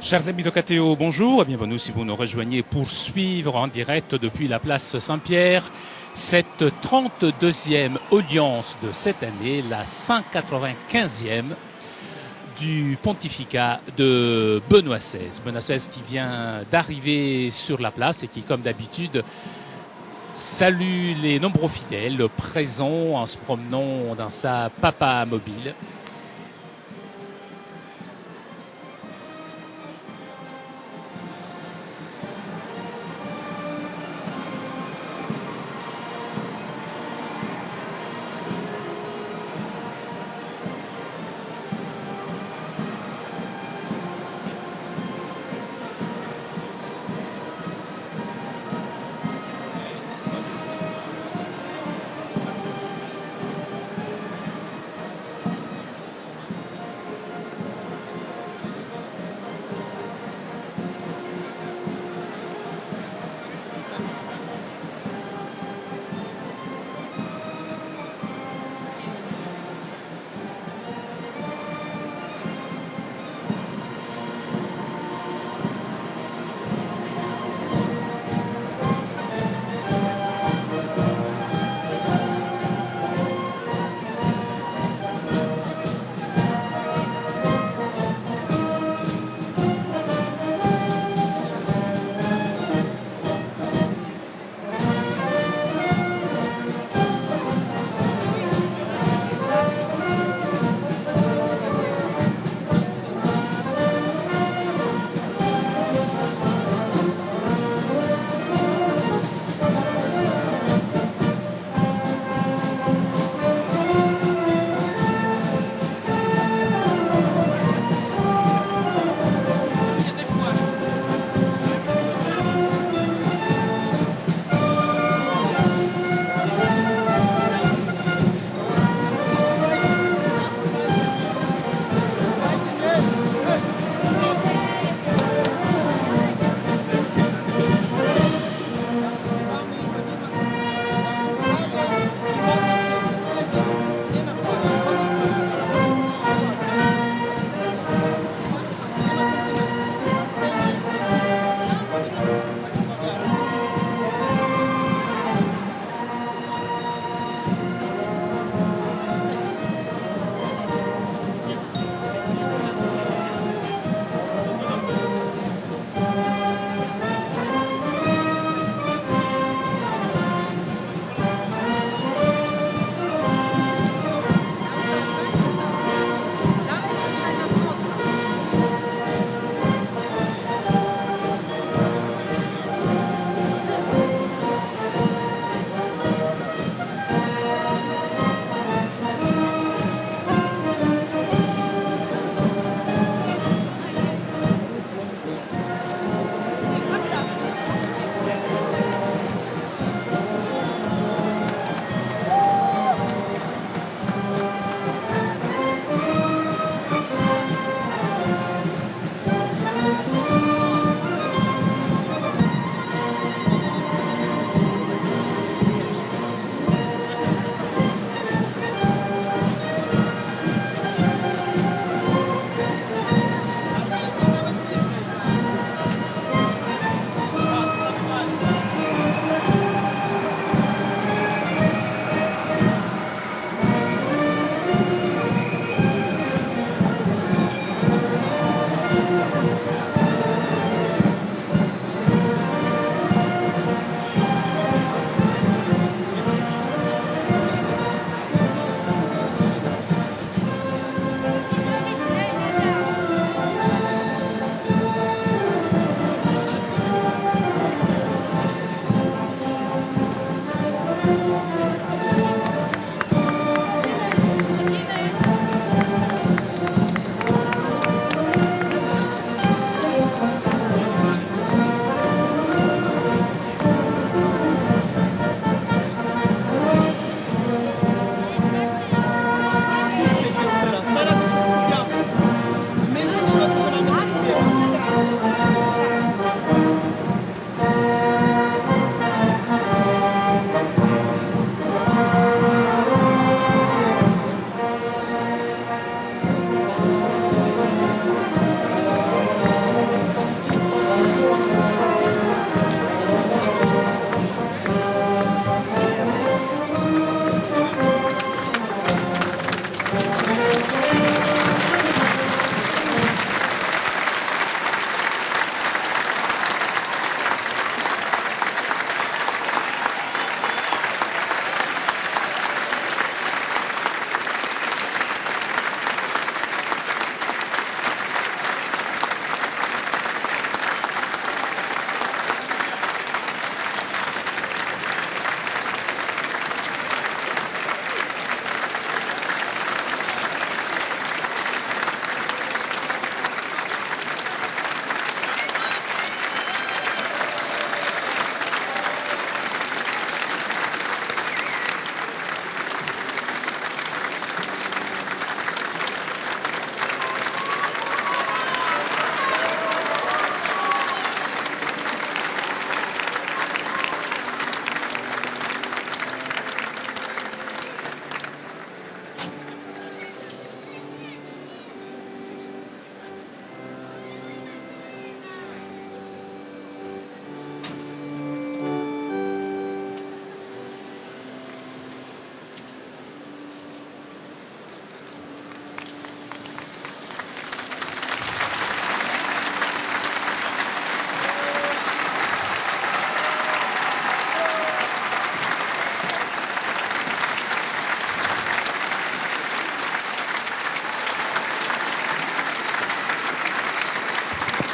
Chers amis de KTO, bonjour et bienvenue si vous nous rejoignez pour suivre en direct depuis la place Saint-Pierre cette 32e audience de cette année, la 195e du pontificat de Benoît XVI. Benoît XVI qui vient d'arriver sur la place et qui, comme d'habitude, salue les nombreux fidèles présents en se promenant dans sa papa mobile.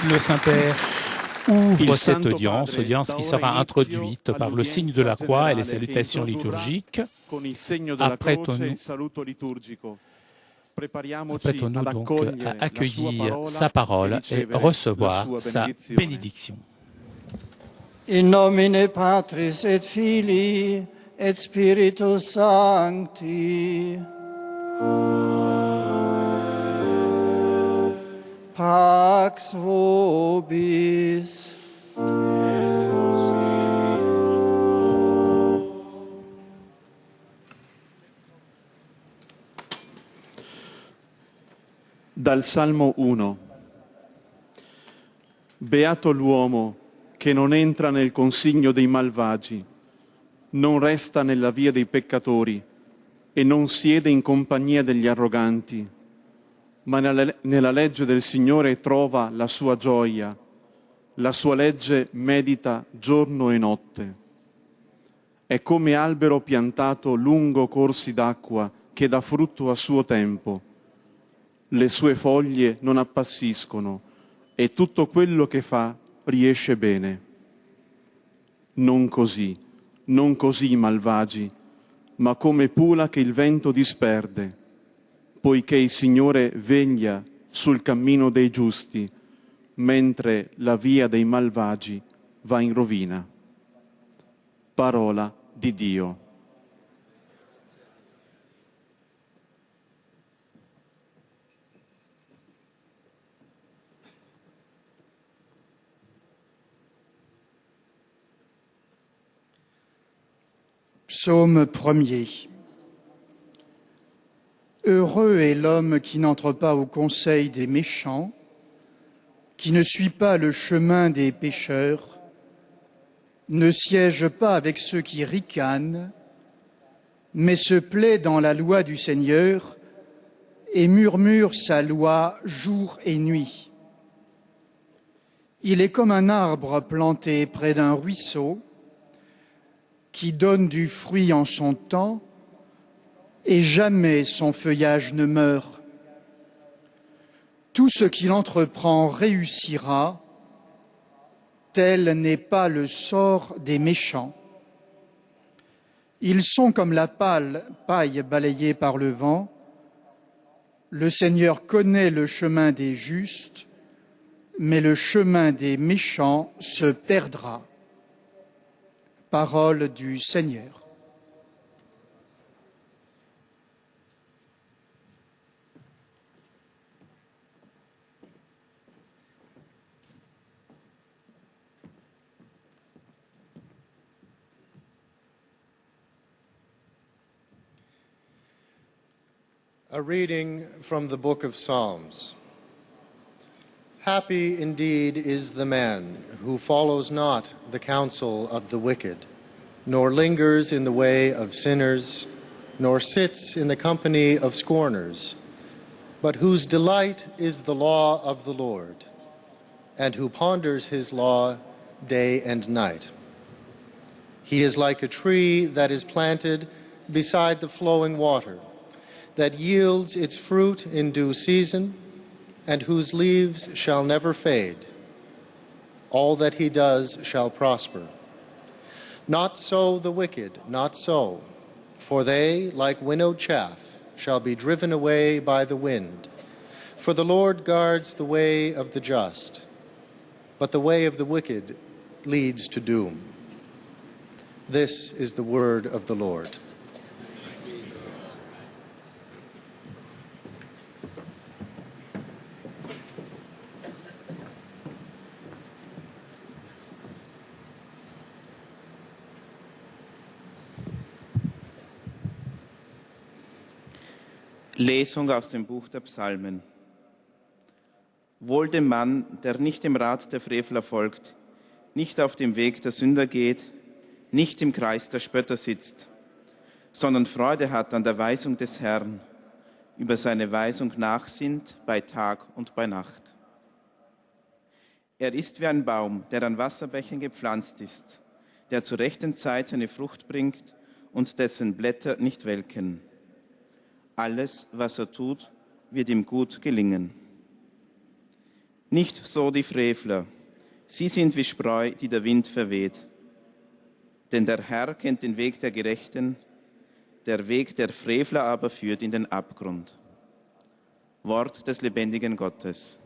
Le Saint-Père ouvre cette audience qui sera introduite par le signe de la croix et les salutations liturgiques. Apprêtons-nous donc à accueillir sa parole et recevoir sa bénédiction. In nomine Patris et Filii et Spiritus Sancti. Pax vobis. Dal Salmo 1. Beato l'uomo che non entra nel consiglio dei malvagi, non resta nella via dei peccatori e non siede in compagnia degli arroganti, ma nella legge del Signore trova la sua gioia, la sua legge medita giorno e notte. È come albero piantato lungo corsi d'acqua che dà frutto a suo tempo. Le sue foglie non appassiscono e tutto quello che fa riesce bene. Non così i malvagi, ma come pula che il vento disperde, poiché il Signore veglia sul cammino dei giusti, mentre la via dei malvagi va in rovina. Parola di Dio. Psaume 1er. Heureux est l'homme qui n'entre pas au conseil des méchants, qui ne suit pas le chemin des pécheurs, ne siège pas avec ceux qui ricanent, mais se plaît dans la loi du Seigneur et murmure sa loi jour et nuit. Il est comme un arbre planté près d'un ruisseau, qui donne du fruit en son temps, et jamais son feuillage ne meurt. Tout ce qu'il entreprend réussira, tel n'est pas le sort des méchants. Ils sont comme la paille balayée par le vent. Le Seigneur connaît le chemin des justes, mais le chemin des méchants se perdra. Parole du Seigneur. A reading from the book of Psalms. Happy indeed is the man who follows not the counsel of the wicked, nor lingers in the way of sinners, nor sits in the company of scorners, but whose delight is the law of the Lord, and who ponders his law day and night. He is like a tree that is planted beside the flowing water, that yields its fruit in due season, and whose leaves shall never fade. All that he does shall prosper. Not so the wicked, not so, for they, like winnowed chaff, shall be driven away by the wind. For the Lord guards the way of the just, but the way of the wicked leads to doom. This is the word of the Lord. Lesung aus dem Buch der Psalmen. Wohl dem Mann, der nicht dem Rat der Frevler folgt, nicht auf dem Weg der Sünder geht, nicht im Kreis der Spötter sitzt, sondern Freude hat an der Weisung des Herrn, über seine Weisung nachsinnt bei Tag und bei Nacht. Er ist wie ein Baum, der an Wasserbächen gepflanzt ist, der zur rechten Zeit seine Frucht bringt und dessen Blätter nicht welken. Alles, was er tut, wird ihm gut gelingen. Nicht so die Frevler. Sie sind wie Spreu, die der Wind verweht. Denn der Herr kennt den Weg der Gerechten, der Weg der Frevler aber führt in den Abgrund. Wort des lebendigen Gottes.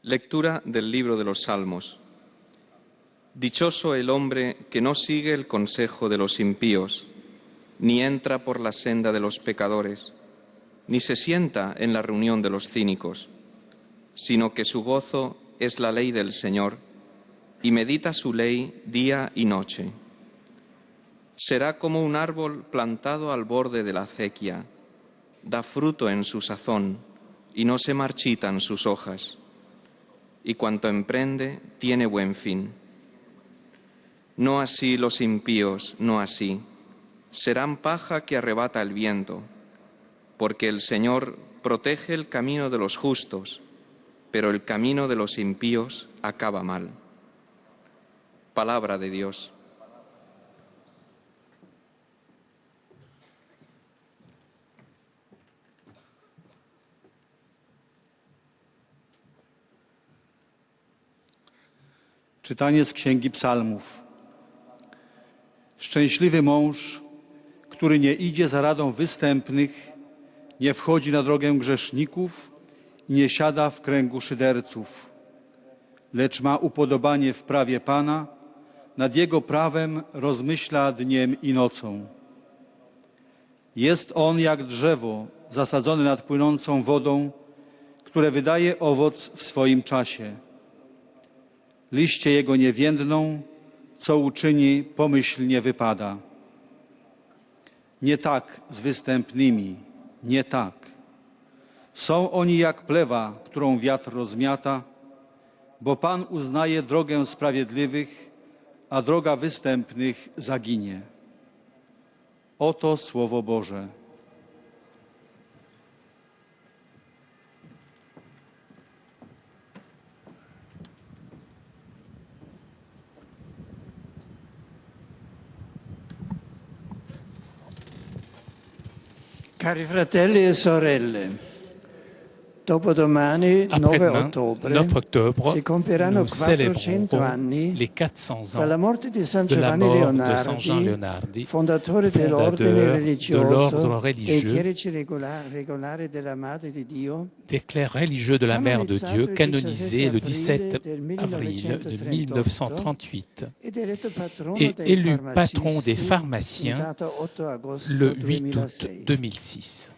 Lectura del libro de los Salmos. Dichoso el hombre que no sigue el consejo de los impíos, ni entra por la senda de los pecadores, ni se sienta en la reunión de los cínicos, sino que su gozo es la ley del Señor, y medita su ley día y noche. Será como un árbol plantado al borde de la acequia, da fruto en su sazón, y no se marchitan sus hojas, y cuanto emprende tiene buen fin. No así los impíos, no así. Serán paja que arrebata el viento, porque el Señor protege el camino de los justos, pero el camino de los impíos acaba mal. Palabra de Dios. Czytanie z Księgi Psalmów. Szczęśliwy mąż, który nie idzie za radą występnych, nie wchodzi na drogę grzeszników i nie siada w kręgu szyderców, lecz ma upodobanie w prawie Pana, nad Jego prawem rozmyśla dniem i nocą. Jest on jak drzewo zasadzone nad płynącą wodą, które wydaje owoc w swoim czasie. Liście jego nie więdną, co uczyni, pomyślnie wypada. Nie tak z występnymi, nie tak. Są oni jak plewa, którą wiatr rozmiata, bo Pan uznaje drogę sprawiedliwych, a droga występnych zaginie. Oto Słowo Boże. Cari fratelli e sorelle, dopodomani, 9 ottobre, si compieranno nous 400 célébrerons anni les 400 dalla ans morte di San de la Giovanni mort de Saint Jean Leonardi, Leonardi, fondatore dell'ordine fondateur de religioso l'ordre dei religieux, chierici regolari della Madre di Dio, des clercs religieux de la Mère de Dieu, canonisé le 17 avril de 1938 ed eletto patrono et dei élu patron des farmacisti pharmaciens in data 8 agosto le 8 août 2006. 2006.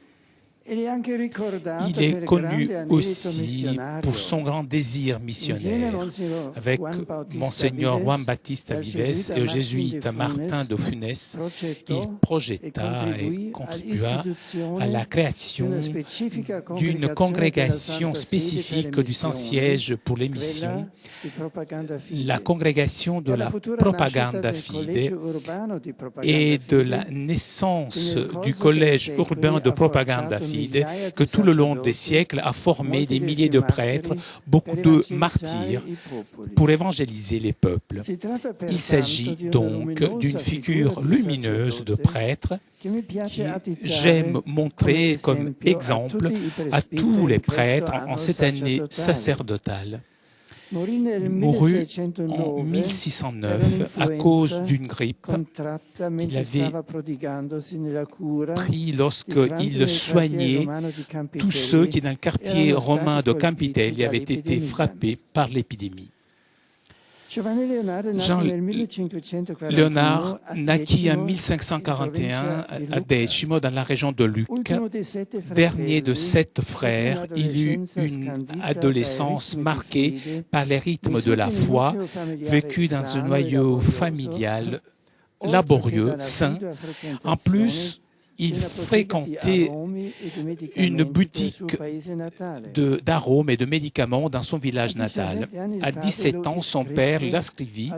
Il est connu aussi pour son grand désir missionnaire. Avec Monseigneur Juan Battista Vives et le jésuite Martin de Funès, il projeta et contribua à la création d'une congrégation spécifique du Saint-Siège pour les missions, la congrégation de la Propaganda Fide et de la naissance du collège urbain de Propaganda Fide, que tout le long des siècles a formé des milliers de prêtres, beaucoup de martyrs, pour évangéliser les peuples. Il s'agit donc d'une figure lumineuse de prêtre qui j'aime montrer comme exemple à tous les prêtres en cette année sacerdotale. Mourut en 1609 à cause d'une grippe qu'il avait pris lorsqu'il soignait tous ceux qui, dans le quartier romain de Campitelli, avaient été frappés par l'épidémie. Jean Léonard naquit en 1541 à Decimo, dans la région de Lucca. Dernier de 7 frères, il eut une adolescence marquée par les rythmes de la foi, vécue dans un noyau familial laborieux, sain. En plus, il fréquentait une boutique d'arômes et de médicaments dans son village natal. À 17 ans, son père l'inscrivit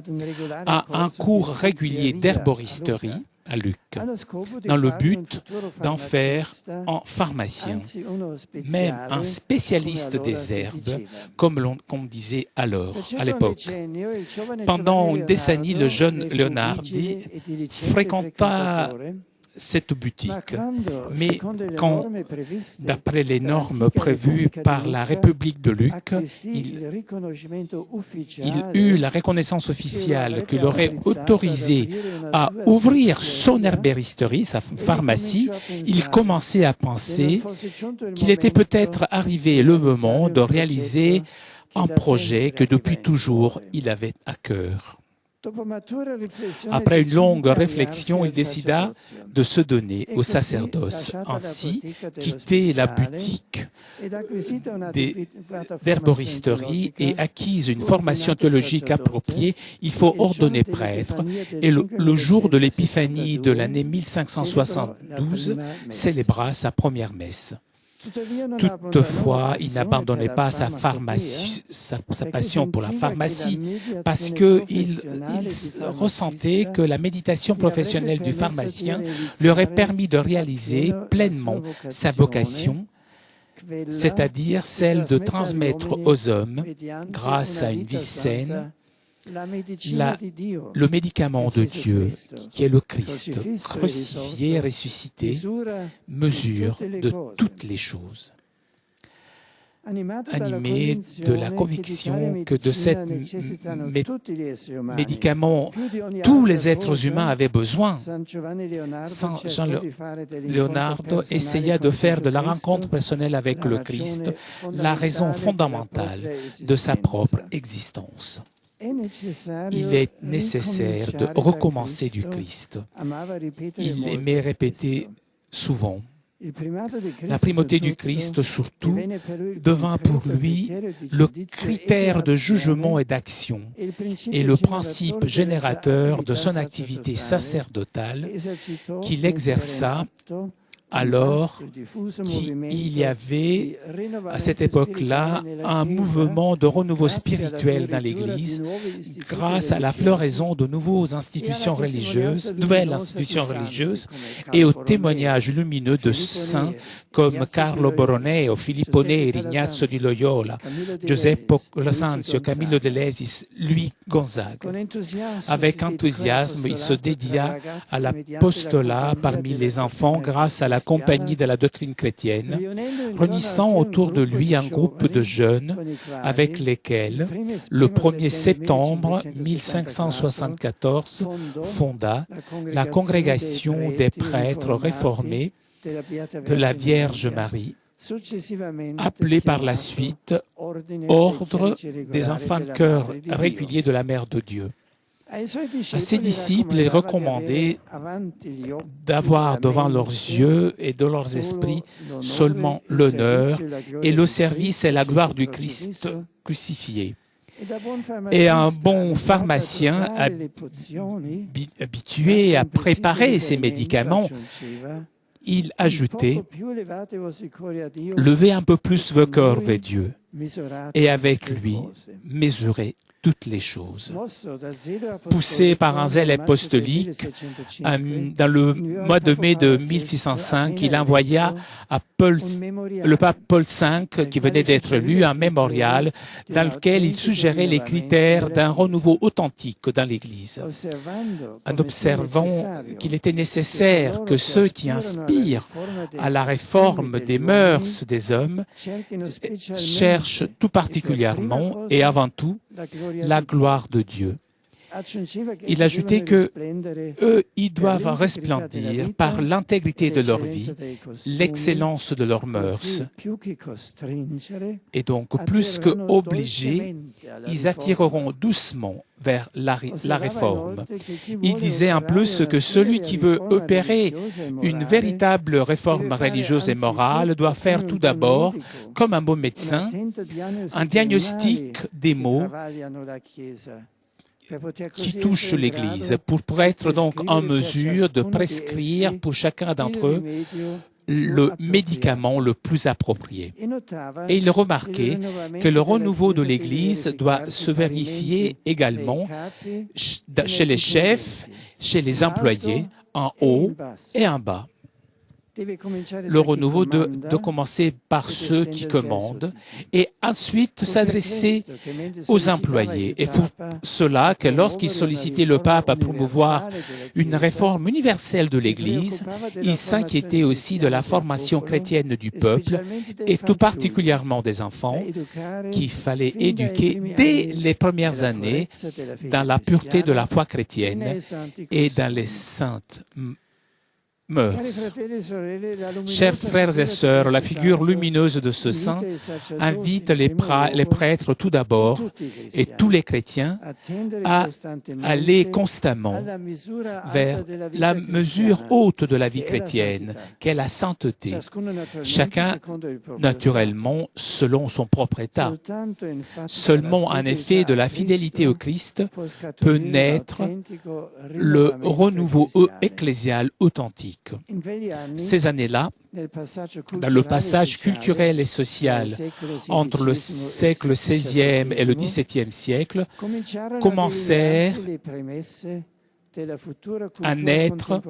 à un cours régulier d'herboristerie à Luc, dans le but d'en faire un pharmacien, même un spécialiste des herbes, comme on disait alors, à l'époque. Pendant une décennie, le jeune Leonardi fréquenta cette boutique, mais quand, d'après les normes prévues par la République de Luc, il eut la reconnaissance officielle qui l'aurait autorisé à ouvrir son herboristerie, sa pharmacie, il commençait à penser qu'il était peut-être arrivé le moment de réaliser un projet que depuis toujours il avait à cœur. Après une longue réflexion, il décida de se donner au sacerdoce, ainsi quitter la boutique d'herboristerie et acquise une formation théologique appropriée, il faut ordonner prêtre et le jour de l'épiphanie de l'année 1572 célébra sa première messe. Toutefois, il n'abandonnait pas sa passion pour la pharmacie parce qu'il ressentait que la méditation professionnelle du pharmacien lui aurait permis de réaliser pleinement sa vocation, c'est-à-dire celle de transmettre aux hommes, grâce à une vie saine, le médicament de Dieu, qui est le Christ, crucifié et ressuscité, mesure de toutes les choses. Animé de la conviction que de cet médicament, tous les êtres humains avaient besoin, Saint Jean Leonardo essaya de faire de la rencontre personnelle avec le Christ la raison fondamentale de sa propre existence. Il est nécessaire de recommencer du Christ. Il aimait répéter souvent. La primauté du Christ, surtout, devint pour lui le critère de jugement et d'action et le principe générateur de son activité sacerdotale qu'il exerça alors qu'il y avait, à cette époque-là, un mouvement de renouveau spirituel dans l'Église grâce à la floraison de nouvelles institutions religieuses et aux témoignages lumineux de saints comme Carlo Borromeo, Filippo Neri, Ignazio di Loyola, Giuseppe Lassanzio, Camillo de Lesis, Louis Gonzague. Avec enthousiasme, il se dédia à l'apostolat parmi les enfants grâce à la compagnie de la doctrine chrétienne, réunissant autour de lui un groupe de jeunes avec lesquels, le 1er septembre 1574, fonda la congrégation des prêtres réformés de la Vierge Marie, appelée par la suite Ordre des enfants de cœur réguliers de la Mère de Dieu. À ses disciples, il recommandait d'avoir devant leurs yeux et de leurs esprits seulement l'honneur et le service et la gloire du Christ crucifié. Et un bon pharmacien habitué à préparer ces médicaments, il ajoutait « Levez un peu plus vos cœurs vers Dieu et avec lui mesurez toutes les choses. » Poussé par un zèle apostolique, dans le mois de mai de 1605, il envoya à le pape Paul V, qui venait d'être élu, un mémorial dans lequel il suggérait les critères d'un renouveau authentique dans l'Église. En observant qu'il était nécessaire que ceux qui inspirent à la réforme des mœurs des hommes cherchent tout particulièrement et avant tout la gloire de Dieu. Il ajoutait que eux, ils doivent resplendir par l'intégrité de leur vie, l'excellence de leurs mœurs. Et donc, plus que obligés, ils attireront doucement vers la réforme. Il disait en plus que celui qui veut opérer une véritable réforme religieuse et morale doit faire tout d'abord, comme un bon médecin, un diagnostic des maux qui touchent l'Église, pour être donc en mesure de prescrire pour chacun d'entre eux le médicament le plus approprié. Et il remarquait que le renouveau de l'Église doit se vérifier également chez les chefs, chez les employés, un haut et un bas. Le renouveau de commencer par ceux qui commandent et ensuite s'adresser aux employés. Et pour cela que lorsqu'il sollicitait le pape à promouvoir une réforme universelle de l'Église, il s'inquiétait aussi de la formation chrétienne du peuple et tout particulièrement des enfants qu'il fallait éduquer dès les premières années dans la pureté de la foi chrétienne et dans les saintes mœurs. Chers frères et sœurs, la figure lumineuse de ce saint invite les prêtres tout d'abord et tous les chrétiens à aller constamment vers la mesure haute de la vie chrétienne, qu'est la sainteté. Chacun, naturellement, selon son propre état. Seulement un effet de la fidélité au Christ peut naître le renouveau ecclésial authentique. Ces années-là, dans le passage culturel et social entre le siècle XVI et le XVIIe siècle, commencèrent à naître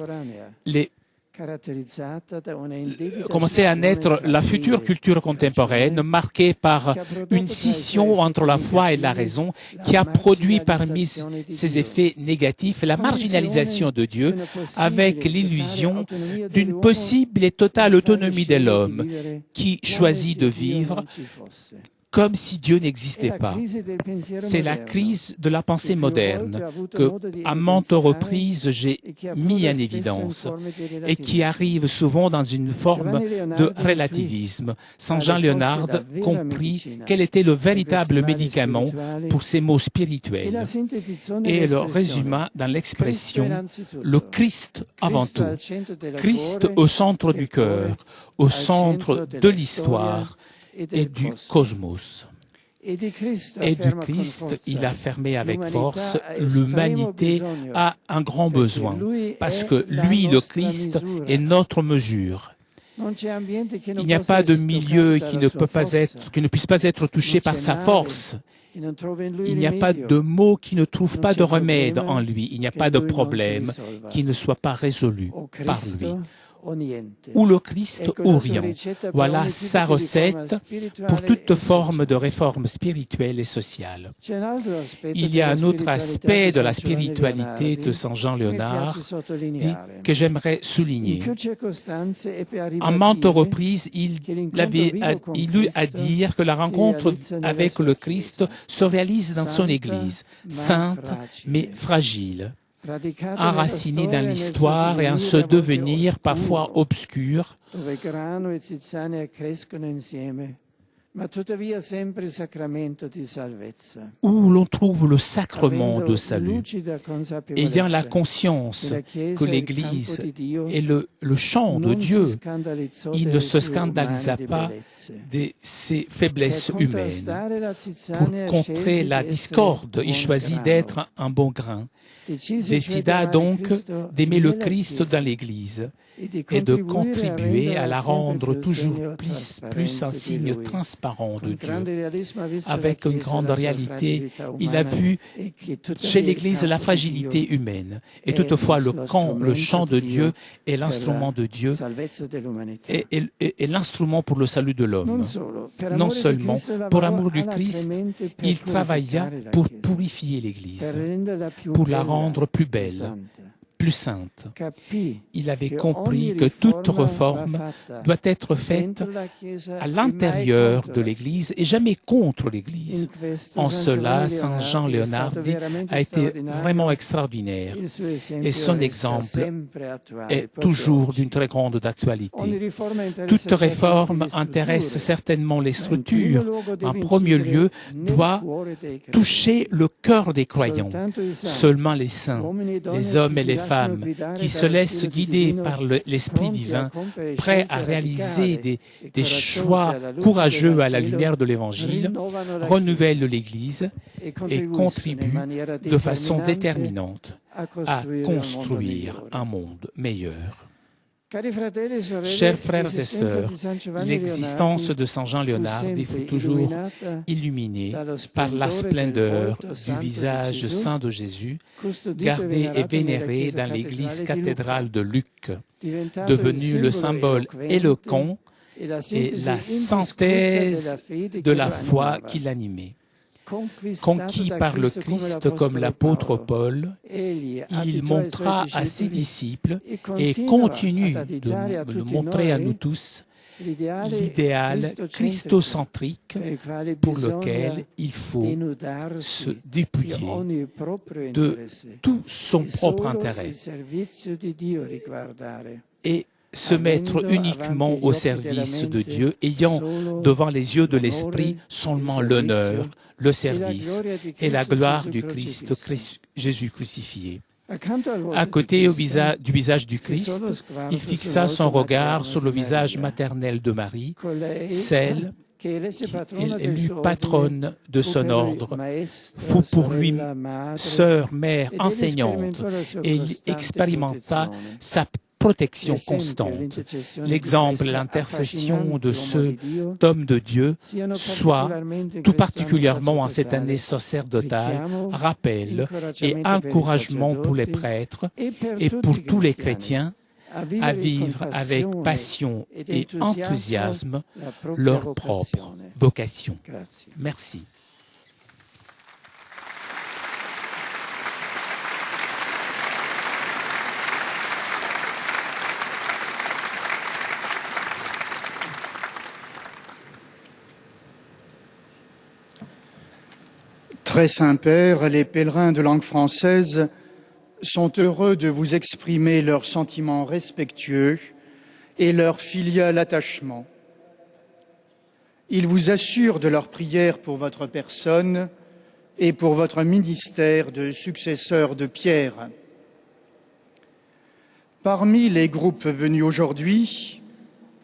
la future culture contemporaine, marquée par une scission entre la foi et la raison, qui a produit parmi ses effets négatifs la marginalisation de Dieu, avec l'illusion d'une possible et totale autonomie de l'homme, qui choisit de vivre comme si Dieu n'existait pas. C'est la crise de la pensée moderne que, à maintes reprises, j'ai mis en évidence et qui arrive souvent dans une forme de relativisme. Saint Jean Léonard comprit quel était le véritable médicament pour ces maux spirituels et le résuma dans l'expression « le Christ avant tout ». Christ au centre du cœur, au centre de l'histoire et du cosmos. Et du Christ, il affirmait avec force, l'humanité a un grand besoin, parce que lui, le Christ, est notre mesure. Il n'y a pas de milieu qui ne puisse pas être touché par sa force. Il n'y a pas de mot qui ne trouve pas de remède en lui. Il n'y a pas de problème qui ne soit pas résolu par lui. Ou le Christ ou rien. Voilà sa recette pour toute forme de réforme spirituelle et sociale. Il y a un autre aspect de la spiritualité de Saint Jean Léonard que j'aimerais souligner. En maintes reprises, il eut à dire que la rencontre avec le Christ se réalise dans son Église, sainte mais fragile, enraciné dans l'histoire et en ce devenir parfois obscur, où l'on trouve le sacrement de salut, ayant la conscience que l'Église est le chant de Dieu. Il ne se scandalisa pas de ses faiblesses humaines. Pour contrer la discorde, il choisit d'être un bon grain. Décida donc d'aimer le Christ dans l'Église et de contribuer à la rendre toujours plus un signe transparent de Dieu. Avec une grande réalité, il a vu chez l'Église la fragilité humaine. Et toutefois, le chant de Dieu est l'instrument de Dieu et l'instrument pour le salut de l'homme. Non seulement, pour l'amour du Christ, il travailla pour purifier l'Église, pour la rendre plus belle, plus sainte. Il avait compris que toute réforme doit être faite à l'intérieur de l'Église et jamais contre l'Église. En cela, Saint Jean Léonard a été vraiment extraordinaire et son exemple est toujours d'une très grande actualité. Toute réforme intéresse certainement les structures. En premier lieu, doit toucher le cœur des croyants. Seulement les saints, les hommes et les femmes qui se laissent guider par l'Esprit divin, prêts à réaliser des choix courageux à la lumière de l'Évangile, renouvellent l'Église et contribuent de façon déterminante à construire un monde meilleur. Chers frères et sœurs, l'existence de Saint Jean Léonard fut toujours illuminée par la splendeur du visage saint de Jésus, gardé et vénéré dans l'église cathédrale de Lucques, devenu le symbole éloquent et la synthèse de la foi qui l'animait. Conquis par le Christ comme l'apôtre Paul, il montra à ses disciples et continue de le montrer à nous tous l'idéal christocentrique pour lequel il faut se dépouiller de tout son propre intérêt et se mettre uniquement au service de Dieu, ayant devant les yeux de l'Esprit seulement l'honneur, le service et la gloire du Christ, Jésus crucifié. À côté du visage du Christ, il fixa son regard sur le visage maternel de Marie, celle qui est élue patronne de son ordre, fut pour lui sœur, mère, enseignante, et il expérimenta sa protection constante. L'exemple et l'intercession de cet homme de Dieu soit, tout particulièrement en cette année sacerdotale, rappel et encouragement pour les prêtres et pour tous les chrétiens à vivre avec passion et enthousiasme leur propre vocation. Merci. Très Saint-Père, les pèlerins de langue française sont heureux de vous exprimer leurs sentiments respectueux et leur filial attachement. Ils vous assurent de leur prière pour votre personne et pour votre ministère de successeur de Pierre. Parmi les groupes venus aujourd'hui,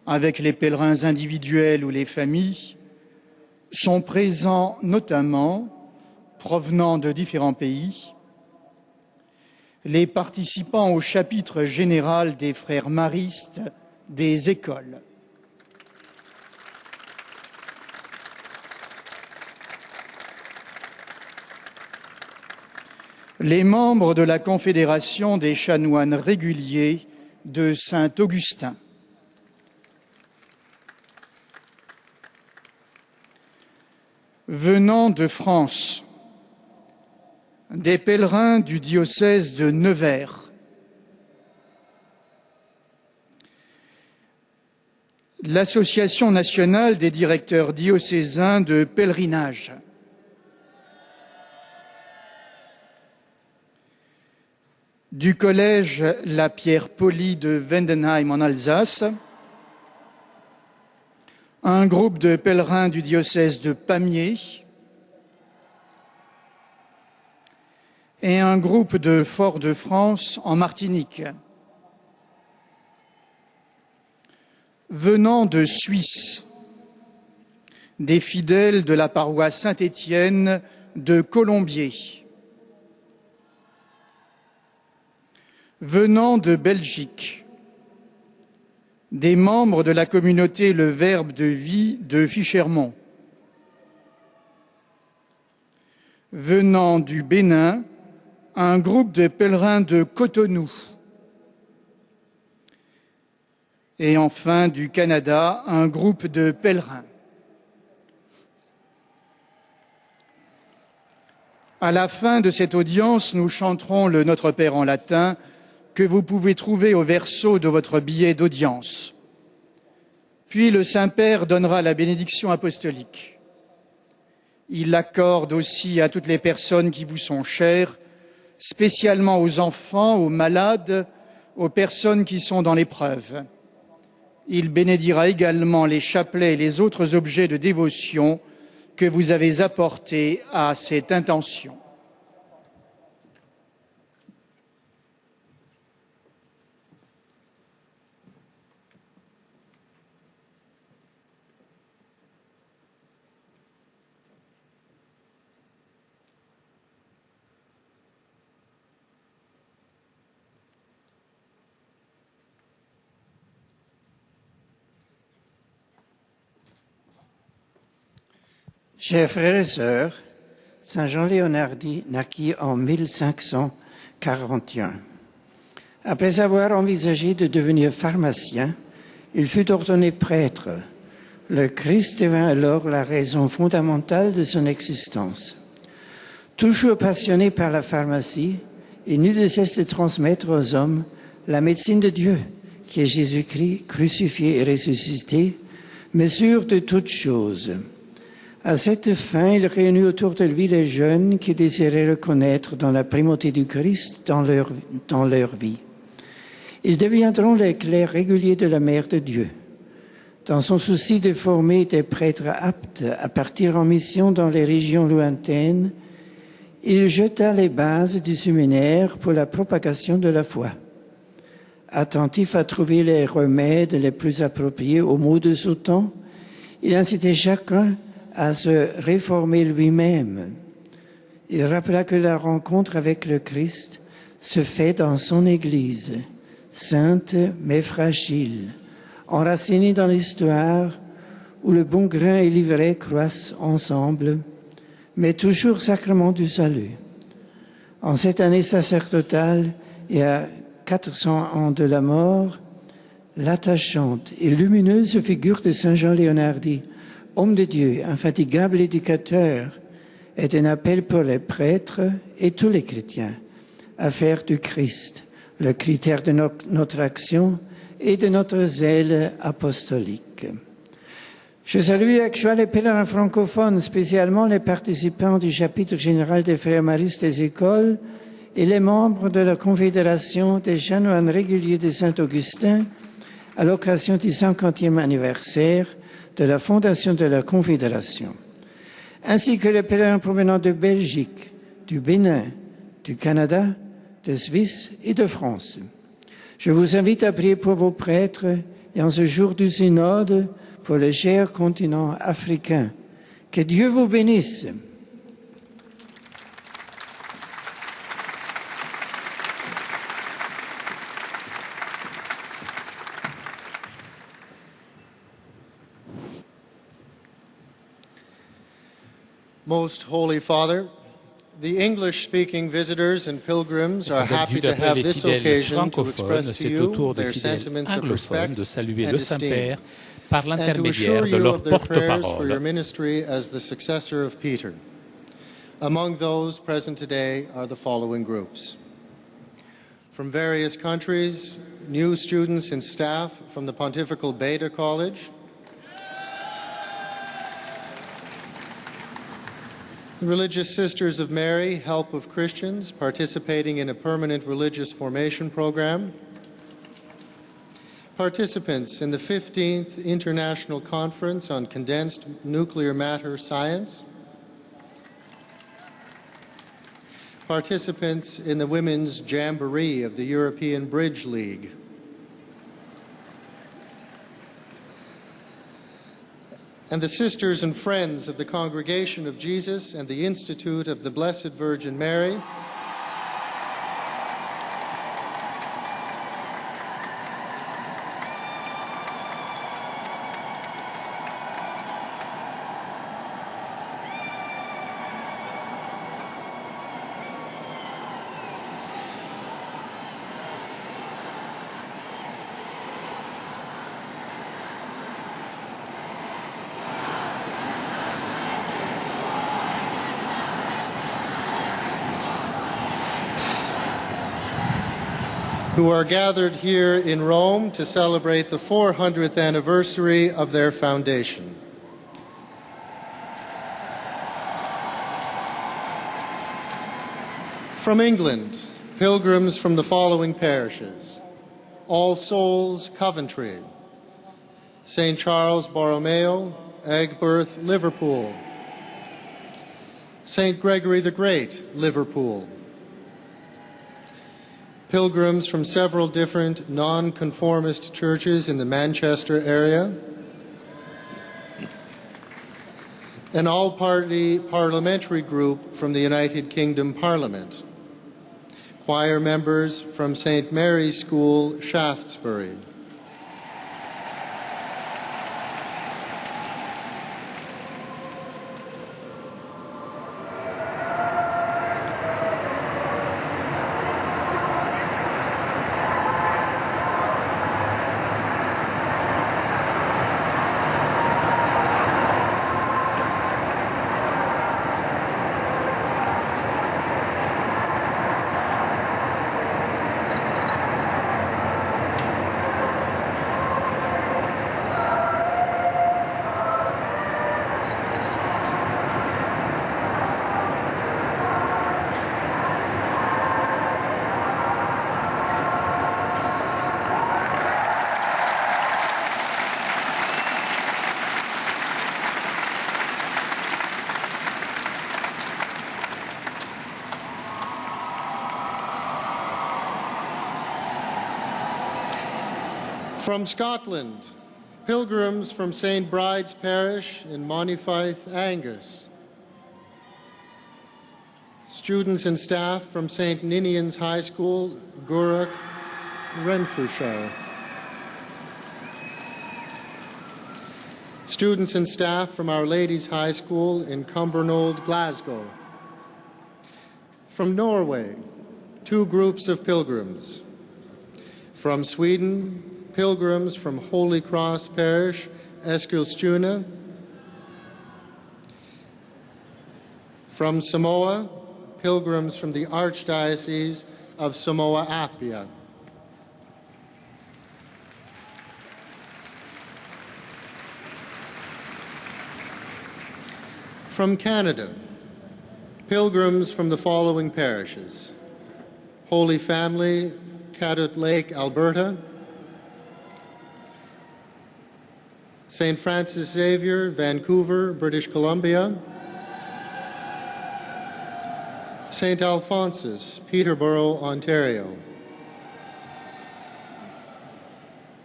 avec les pèlerins individuels ou les familles, sont présents notamment, provenant de différents pays, les participants au chapitre général des frères maristes des écoles. Les membres de la Confédération des chanoines réguliers de Saint-Augustin. Venant de France, des pèlerins du diocèse de Nevers, l'Association nationale des directeurs diocésains de pèlerinage, du collège La Pierre Polie de Wendenheim en Alsace, un groupe de pèlerins du diocèse de Pamiers, et un groupe de Fort-de-France en Martinique. Venant de Suisse, des fidèles de la paroisse Saint-Étienne de Colombier. Venant de Belgique, des membres de la communauté Le Verbe de Vie de Fichermont. Venant du Bénin, un groupe de pèlerins de Cotonou. Et enfin, du Canada, un groupe de pèlerins. À la fin de cette audience, nous chanterons le Notre Père en latin que vous pouvez trouver au verso de votre billet d'audience. Puis le Saint-Père donnera la bénédiction apostolique. Il l'accorde aussi à toutes les personnes qui vous sont chères, spécialement aux enfants, aux malades, aux personnes qui sont dans l'épreuve. Il bénédira également les chapelets et les autres objets de dévotion que vous avez apportés à cette intention. Chers frères et sœurs, Saint Jean Léonhardi naquit en 1541. Après avoir envisagé de devenir pharmacien, il fut ordonné prêtre. Le Christ devint alors la raison fondamentale de son existence. Toujours passionné par la pharmacie, il n'eut de cesse de transmettre aux hommes la médecine de Dieu, qui est Jésus-Christ crucifié et ressuscité, mesure de toutes choses. À cette fin, il réunit autour de lui les jeunes qui désiraient reconnaître dans la primauté du Christ dans leur vie. Ils deviendront les clercs réguliers de la Mère de Dieu. Dans son souci de former des prêtres aptes à partir en mission dans les régions lointaines, il jeta les bases du séminaire pour la propagation de la foi. Attentif à trouver les remèdes les plus appropriés aux maux de ce temps, il incitait chacun à se réformer lui-même. Il rappela que la rencontre avec le Christ se fait dans son Église, sainte mais fragile, enracinée dans l'histoire où le bon grain et l'ivraie croissent ensemble, mais toujours sacrement du salut. En cette année sacerdotale et à 400 ans de la mort, l'attachante et lumineuse figure de Saint Jean Léonhardi, homme de Dieu, infatigable éducateur, est un appel pour les prêtres et tous les chrétiens à faire du Christ le critère de notre action et de notre zèle apostolique. Je salue avec joie les pèlerins francophones, spécialement les participants du chapitre général des Frères Maristes des écoles et les membres de la Confédération des chanoines réguliers de Saint-Augustin à l'occasion du 50e anniversaire de la fondation de la Confédération, ainsi que les pèlerins provenant de Belgique, du Bénin, du Canada, de Suisse et de France. Je vous invite à prier pour vos prêtres et en ce jour du synode pour le cher continent africain. Que Dieu vous bénisse. Most Holy Father, the English-speaking visitors and pilgrims are happy to have this occasion to express to you their sentiments of respect de saluer and le esteem, Saint-Père par and to l'intermédiaire assure de you leur of their prayers for your porte-parole. ministry as the successor of Peter. Among those present today are the following groups. From various countries, new students and staff from the Pontifical Beta College, the Religious Sisters of Mary, Help of Christians, participating in a permanent religious formation program. Participants in the 15th International Conference on Condensed Nuclear Matter Science. Participants in the Women's Jamboree of the European Bridge League. And the sisters and friends of the Congregation of Jesus and the Institute of the Blessed Virgin Mary. Who are gathered here in Rome to celebrate the 400th anniversary of their foundation. From England, pilgrims from the following parishes: All Souls, Coventry; St. Charles Borromeo, Aigburth, Liverpool; St. Gregory the Great, Liverpool; pilgrims from several different non-conformist churches in the Manchester area; an all-party parliamentary group from the United Kingdom Parliament; choir members from St. Mary's School, Shaftesbury; From Scotland, pilgrims from St. Bride's Parish in Monifieth, Angus. Students and staff from St. Ninian's High School, Gourock, Renfrewshire. Students and staff from Our Lady's High School in Cumbernauld, Glasgow. From Norway, 2 groups of pilgrims. From Sweden, pilgrims from Holy Cross Parish, Eskilstuna. From Samoa, pilgrims from the Archdiocese of Samoa-Apia. From Canada, pilgrims from the following parishes: Holy Family, Cadott Lake, Alberta; St. Francis Xavier, Vancouver, British Columbia; St. Alphonsus, Peterborough, Ontario;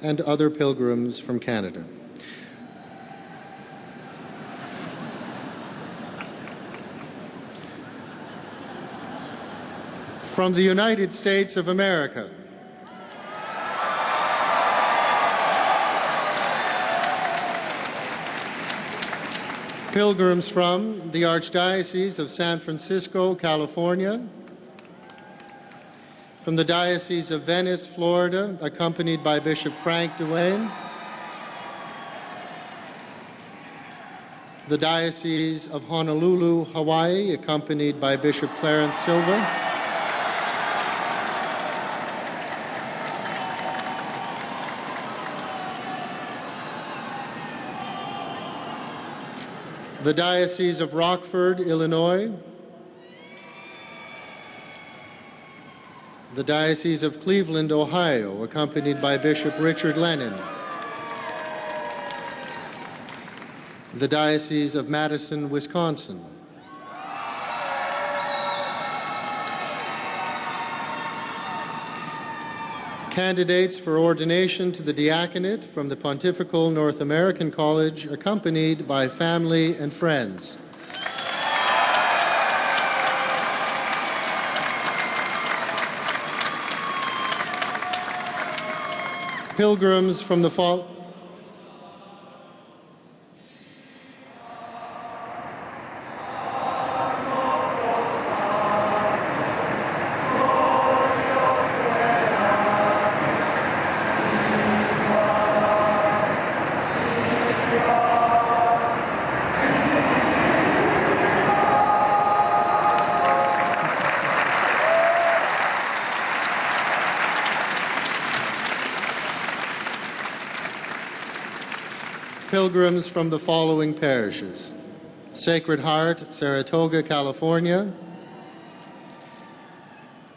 and other pilgrims from Canada. From the United States of America, pilgrims from the Archdiocese of San Francisco, California; from the Diocese of Venice, Florida, accompanied by Bishop Frank Duane; the Diocese of Honolulu, Hawaii, accompanied by Bishop Clarence Silva; the Diocese of Rockford, Illinois; the Diocese of Cleveland, Ohio, accompanied by Bishop Richard Lennon; the Diocese of Madison, Wisconsin; candidates for ordination to the diaconate from the Pontifical North American College, accompanied by family and friends. Pilgrims from the pilgrims from the following parishes: Sacred Heart, Saratoga, California;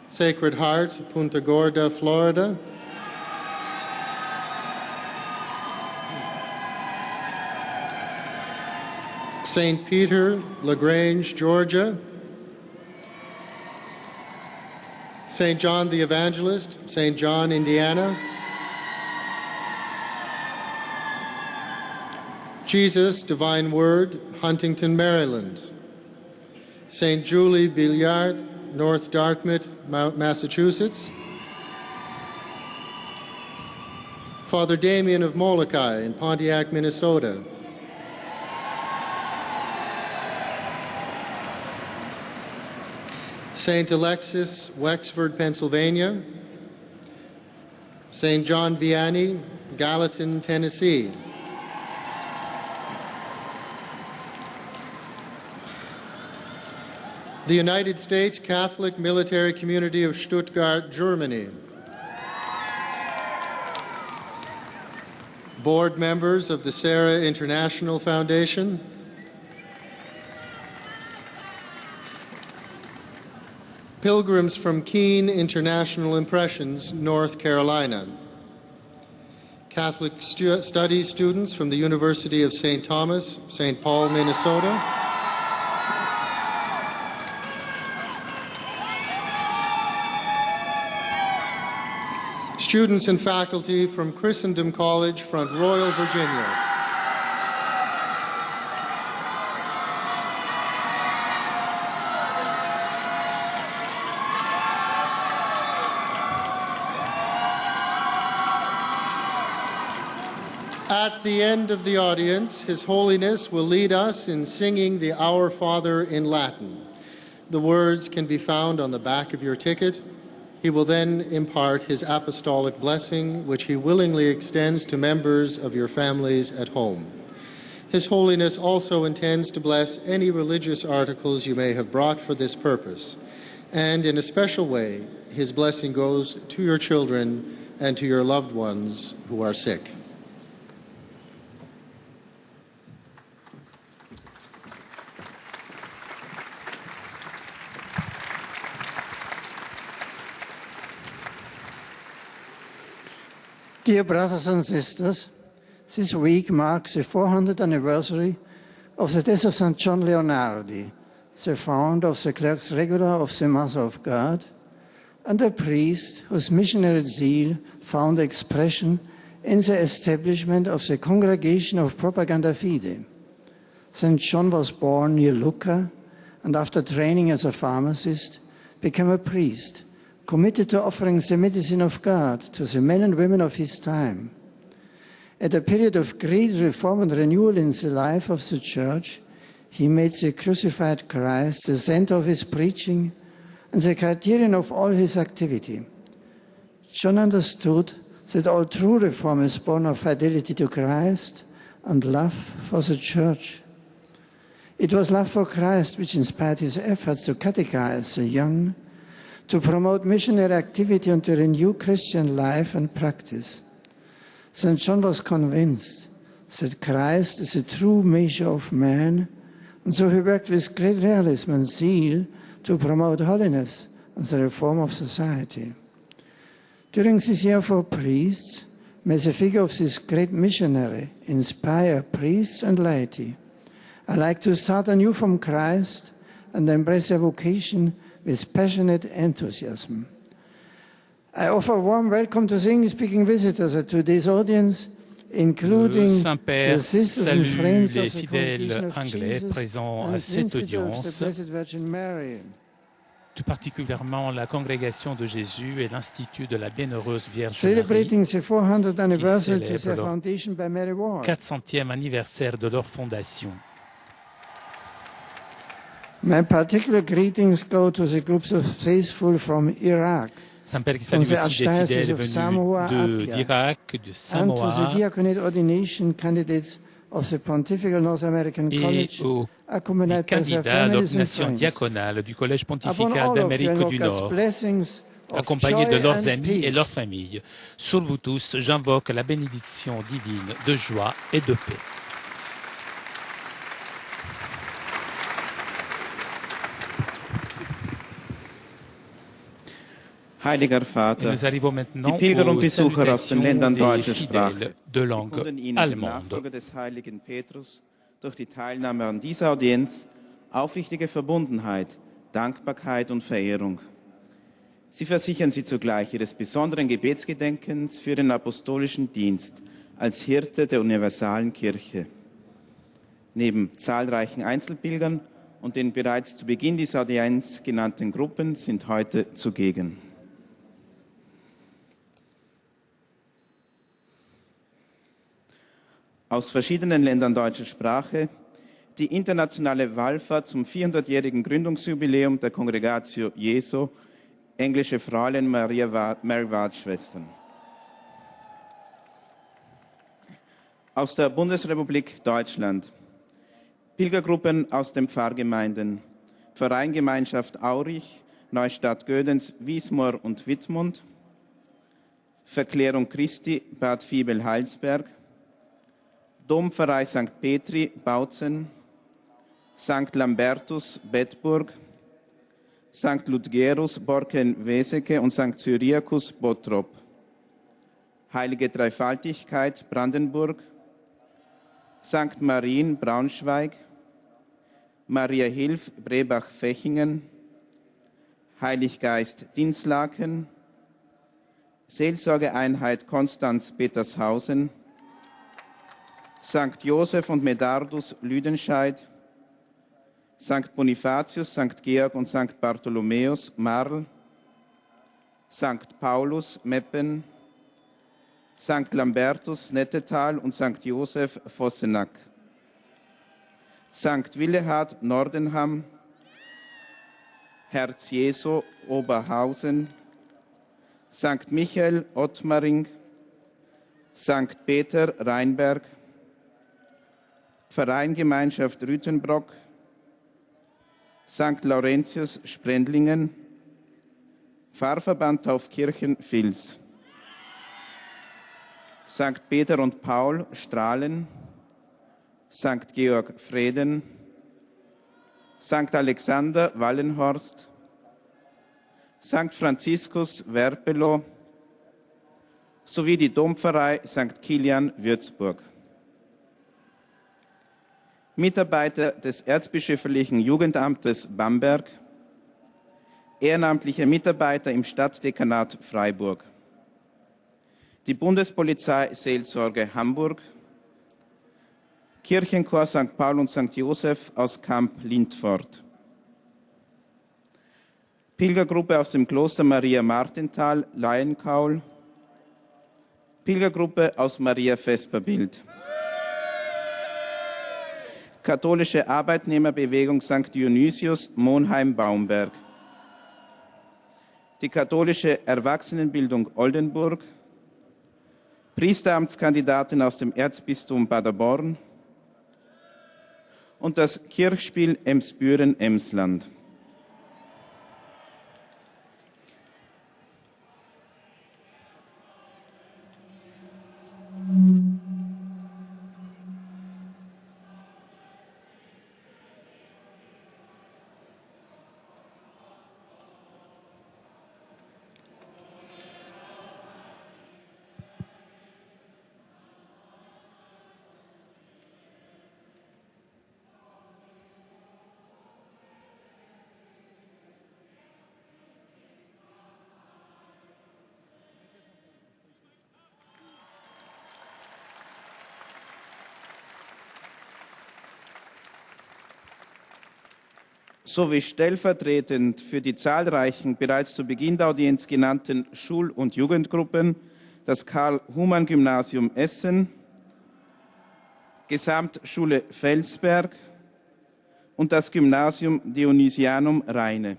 Sacred Heart, Punta Gorda, Florida; St. Peter, LaGrange, Georgia; St. John the Evangelist, St. John, Indiana; Jesus, Divine Word, Huntington, Maryland; St. Julie Billiart, North Dartmouth, Massachusetts; Father Damien of Molokai in Pontiac, Minnesota; St. Alexis, Wexford, Pennsylvania; St. John Vianney, Gallatin, Tennessee; the United States Catholic Military Community of Stuttgart, Germany; board members of the Sarah International Foundation; pilgrims from Keene International Impressions, North Carolina; Catholic Studies students from the University of St. Thomas, St. Paul, Minnesota; students and faculty from Christendom College, Front Royal, Virginia. At the end of the audience, His Holiness will lead us in singing the Our Father in Latin. The words can be found on the back of your ticket. He will then impart his apostolic blessing, which he willingly extends to members of your families at home. His Holiness also intends to bless any religious articles you may have brought for this purpose. And in a special way, his blessing goes to your children and to your loved ones who are sick. Dear brothers and sisters, this week marks the 400th anniversary of the death of St. John Leonardi, the founder of the Clerks Regular of the Mother of God, and a priest whose missionary zeal found expression in the establishment of the Congregation of Propaganda Fide. St. John was born near Lucca, and after training as a pharmacist, became a priest, committed to offering the medicine of God to the men and women of his time. At a period of great reform and renewal in the life of the Church, he made the crucified Christ the center of his preaching and the criterion of all his activity. John understood that all true reform is born of fidelity to Christ and love for the Church. It was love for Christ which inspired his efforts to catechize the young, to promote missionary activity and to renew Christian life and practice. St. John was convinced that Christ is the true measure of man, and so he worked with great realism and zeal to promote holiness and the reform of society. During this year for priests, may the figure of this great missionary inspire priests and laity. I like to start anew from Christ and embrace their vocation with passionate enthusiasm. I offer a warm welcome to the English-speaking visitors at today's audience, including Saint-Père the sisters and salue friends les of the fidèles Congregation of anglais Jesus présents and à cette Institute of the audience, Blessed Virgin Mary. tout particulièrement la Congrégation de Jésus et l'Institut de la Bienheureuse Vierge Marie, Celebrating the 400th anniversary to célèbre their leur foundation by Mary Ward. 400e anniversaire de leur fondation. My particular greetings go to the groups of faithful from Iraq, Saint-Père qui from salue the aussi des Archdiocese fidèles of venus Samoa, d'Irak, du and to the Samoa diaconate ordination candidates of the Pontifical North American et College, aux accompanied by their candidats families and d'ordination friends. diaconale du Collège Upon pontifical all of you, d'Amérique invoke du God's Nord, blessings of accompagnés de joy leurs and amis et peace. leurs familles. Sur vous tous, j'invoque la bénédiction divine de joie et de paix. Heiliger Et Vater, nous arrivons maintenant die Pilger und aux Besucher aus den salutations Ländern des deutscher fidèles Sprache de langue bekunden Ihnen, den allemande. Nachfolger des heiligen Petrus, durch die Teilnahme an dieser Audienz aufrichtige Verbundenheit, Dankbarkeit und Verehrung. Sie versichern Sie zugleich Ihres besonderen Gebetsgedenkens für den apostolischen Dienst als Hirte der universalen Kirche. Neben zahlreichen Einzelpilgern und den bereits zu Beginn dieser Audienz genannten Gruppen sind heute zugegen. Aus verschiedenen Ländern deutscher Sprache die internationale Wallfahrt zum 400-jährigen Gründungsjubiläum der Congregatio Jesu, englische Fräulein Mary Ward Schwestern. Aus der Bundesrepublik Deutschland Pilgergruppen aus den Pfarrgemeinden Vereingemeinschaft Aurich, Neustadt Gödens, Wiesmoor und Wittmund, Verklärung Christi, Bad Viebel-Heilsberg, Dompfarrei St. Petri, Bautzen, St. Lambertus, Bedburg, St. Ludgerus, Borken-Weseke und St. Cyriakus, Bottrop, Heilige Dreifaltigkeit, Brandenburg, St. Marien, Braunschweig, Maria Hilf, Brebach-Fechingen, Heiliggeist, Dinslaken, Seelsorgeeinheit Konstanz-Petershausen, St. Josef und Medardus Lüdenscheid, St. Bonifatius, St. Georg und St. Bartholomäus Marl, St. Paulus Meppen, St. Lambertus Nettetal und St. Josef Vossenack, St. Willehad Nordenham, Herz Jesu Oberhausen, St. Michael Ottmaring, St. Peter Rheinberg, Verein Gemeinschaft Rütenbrock, St. Laurentius Sprendlingen, Pfarrverband Taufkirchen Vils, St. Peter und Paul Strahlen, St. Georg Freden, St. Alexander Wallenhorst, St. Franziskus Werpelow sowie die Dompfarrei St. Kilian Würzburg. Mitarbeiter des Erzbischöflichen Jugendamtes Bamberg, ehrenamtliche Mitarbeiter im Stadtdekanat Freiburg, die Bundespolizei Seelsorge Hamburg, Kirchenchor St. Paul und St. Josef aus Kamp Lindfort, Pilgergruppe aus dem Kloster Maria Martintal, Laienkaul, Pilgergruppe aus Maria Vesperbild, Katholische Arbeitnehmerbewegung St. Dionysius Monheim-Baumberg, die Katholische Erwachsenenbildung Oldenburg, Priesteramtskandidaten aus dem Erzbistum Paderborn und das Kirchspiel Emsbüren-Emsland. Sowie stellvertretend für die zahlreichen bereits zu Beginn der Audienz genannten Schul- und Jugendgruppen das Karl-Humann-Gymnasium Essen, Gesamtschule Felsberg und das Gymnasium Dionysianum Rheine.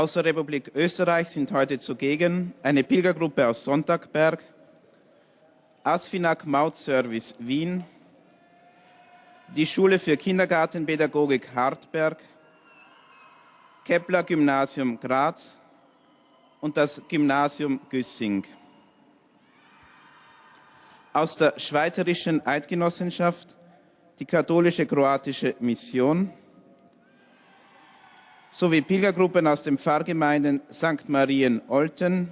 Aus der Republik Österreich sind heute zugegen eine Pilgergruppe aus Sonntagberg, Asfinag Mautservice Wien, die Schule für Kindergartenpädagogik Hartberg, Kepler Gymnasium Graz und das Gymnasium Güssing. Aus der Schweizerischen Eidgenossenschaft die katholische kroatische Mission sowie Pilgergruppen aus den Pfarrgemeinden St. Marien Olten,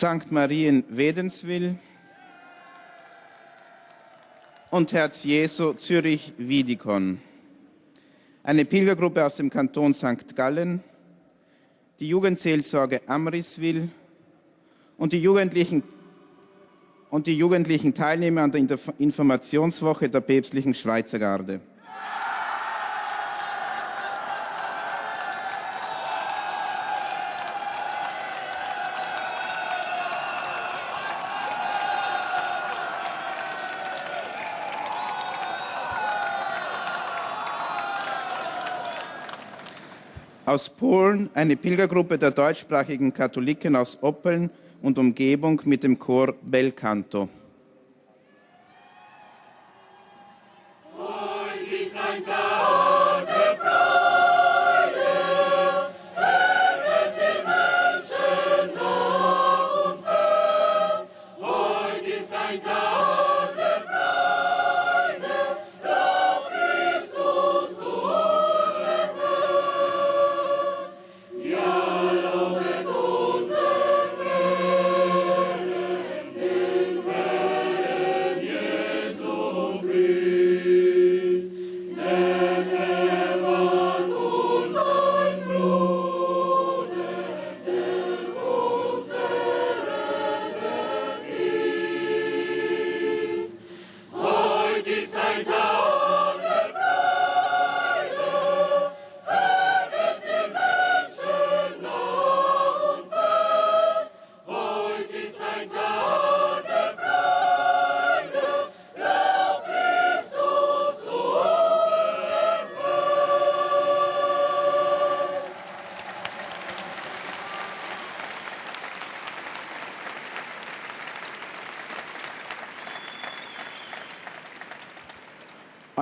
St. Marien Wädenswil und Herz Jesu Zürich-Wiedikon. Eine Pilgergruppe aus dem Kanton St. Gallen, die Jugendseelsorge Amriswil und die Jugendlichen und die jugendlichen Teilnehmer an der Informationswoche der päpstlichen Schweizergarde. Aus Polen eine Pilgergruppe der deutschsprachigen Katholiken aus Oppeln und Umgebung mit dem Chor Bel Canto.